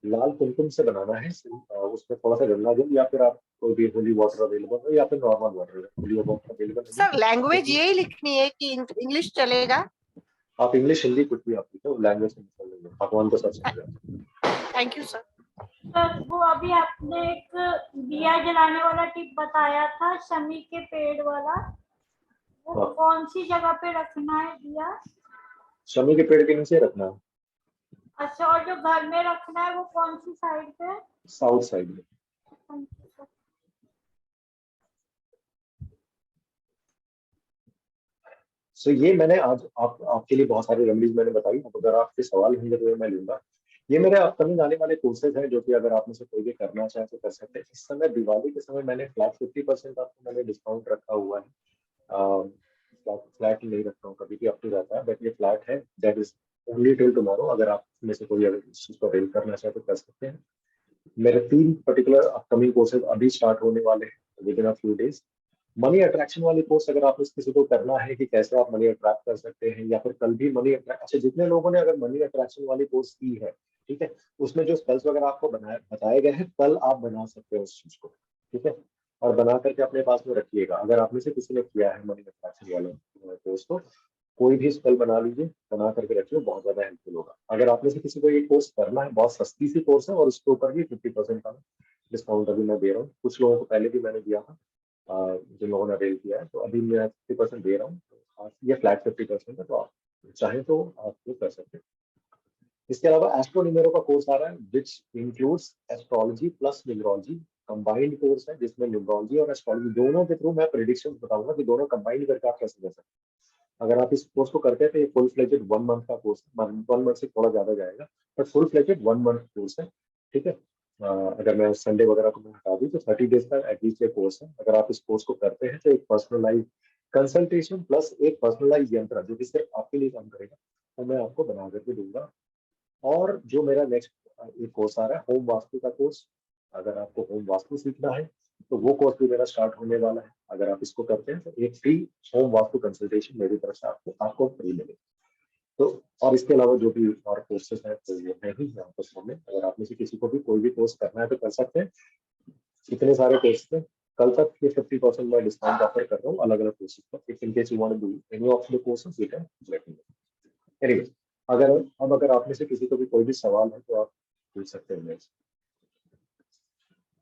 लाल कुमकुम से बनाना है। उसमें थोड़ा सा गंगा जल या फिर आप कोई भी होली वाटर अवेलेबल है या फिर normal water, holy water available है सर लैंग्वेज यही लिखनी है कि इंग्लिश चलेगा? आप इंग्लिश हिंदी कुछ भी आप लिखो, लैंग्वेज में निकल लेंगे, भगवान को सब समझ आता थैंक यू सर। सर वो अभी आपने एक दिया जलाने वाला टिप बताया था, शमी के पेड़ वाला, वो हाँ। कौन सी जगह पे रखना है दिया? है। शमी के पेड़ के नीचे रखना है, अच्छा, और जो घर में रखना है वो कौन सी साइड पे? साउथ साइड में। Thank you, sir. सो ये मैंने आज आपके लिए बहुत सारी रेमेडीज मैंने बताई। अब अगर आपके सवाल होंगे तो मैं लूंगा। ये मेरे अपकमिंग आने वाले कोर्सेज हैं, जो कि अगर आप में से कोई भी करना चाहे तो कर सकते हैं। इस समय दिवाली के समय मैंने फ्लैट 50% आपको मैंने डिस्काउंट रखा हुआ है। फ्लैट नहीं रखता हूँ, कभी भी अप टू रहता है, बट ये फ्लैट है, that is only till tomorrow. अगर आप में से कोई अगर इस चीज को अवेल करना चाहे तो कर सकते हैं। मेरे 3 पर्टिकुलर अपकमिंग कोर्सेज अभी स्टार्ट होने वाले हैं with in a few days. Money attraction वाली कोर्स अगर आप किसी को करना है कि कैसे आप मनी अट्रैक्ट कर सकते हैं, या फिर कल भी मनी अट्रैक्ट, अच्छा जितने लोगों ने अगर मनी अट्रैक्शन वाली कोर्स की है, ठीक है, उसमें जो स्पेल्स वगैरह आपको बताए गए हैं, कल आप बना सकते हो उस चीज को। ठीक है, और बना करके अपने पास में रखिएगा। अगर आप में से किसी ने किया है मनी अट्रैक्शन वाले कोर्स को, कोई भी स्पेल बना लीजिए, बना करके रखिए, बहुत ज्यादा हेल्पफुल होगा। अगर आप में से किसी को ये कोर्स करना है, बहुत सस्ती सी कोर्स है और उसके ऊपर भी 50% का डिस्काउंट अभी मैं दे रहा हूँ। कुछ लोगों को पहले भी मैंने दिया था, जिन लोगों ने अवेल किया है, तो अभी मैं 50% दे रहा हूँ। ये फ्लैट 50% है, तो आप चाहें तो आप ये कर सकते हैं। इसके अलावा एस्ट्रो न्यूमेरो का कोर्स आ रहा है, which includes astrology plus numerology, combined course है, जिसमें न्यूमरोलॉजी और एस्ट्रोलॉजी दोनों के थ्रू मैं प्रेडिक्शन बताऊंगा कि दोनों कंबाइंड करके आप कैसे कर सकते हैं। अगर आप इस कोर्स को करते हैं तो ये फुल फ्लेजेड 1 मंथ का कोर्स है, 1 मंथ से थोड़ा ज्यादा जाएगा, but full fledged 1 month course है। ठीक है, अगर मैं संडे वगैरह को मैं हटा दूँ तो 30 डेज का एटलीस्ट ये कोर्स है। अगर आप इस कोर्स को करते हैं तो एक पर्सनलाइज कंसल्टेशन प्लस एक पर्सनलाइज यंत्र जो कि सिर्फ आपके लिए काम करेगा, वो मैं आपको बना करके दूंगा। और जो मेरा नेक्स्ट एक कोर्स आ रहा है, होम वास्तु का कोर्स, अगर आपको होम वास्तु सीखना है तो वो कोर्स भी मेरा स्टार्ट होने वाला है। अगर आप इसको करते हैं तो एक फ्री होम वास्तु कंसल्टेशन मेरी तरफ से आपको फ्री मिलेगी। तो और इसके अलावा जो भी और कोर्सेज हैं तो वो है ही यहाँ पर सामने। अगर आप में से किसी को भी कोई भी कोर्स करना है तो कर सकते हैं। इतने सारे कोर्स हैं, कल तक ये 50% मैं डिस्काउंट ऑफर कर रहा हूँ अलग अलग कोर्सेज पर। If in case you want to do any of the courses you can let me know. Anyway, अगर आप में से किसी को भी कोई भी सवाल है तो आप पूछ सकते हैं मेरे से।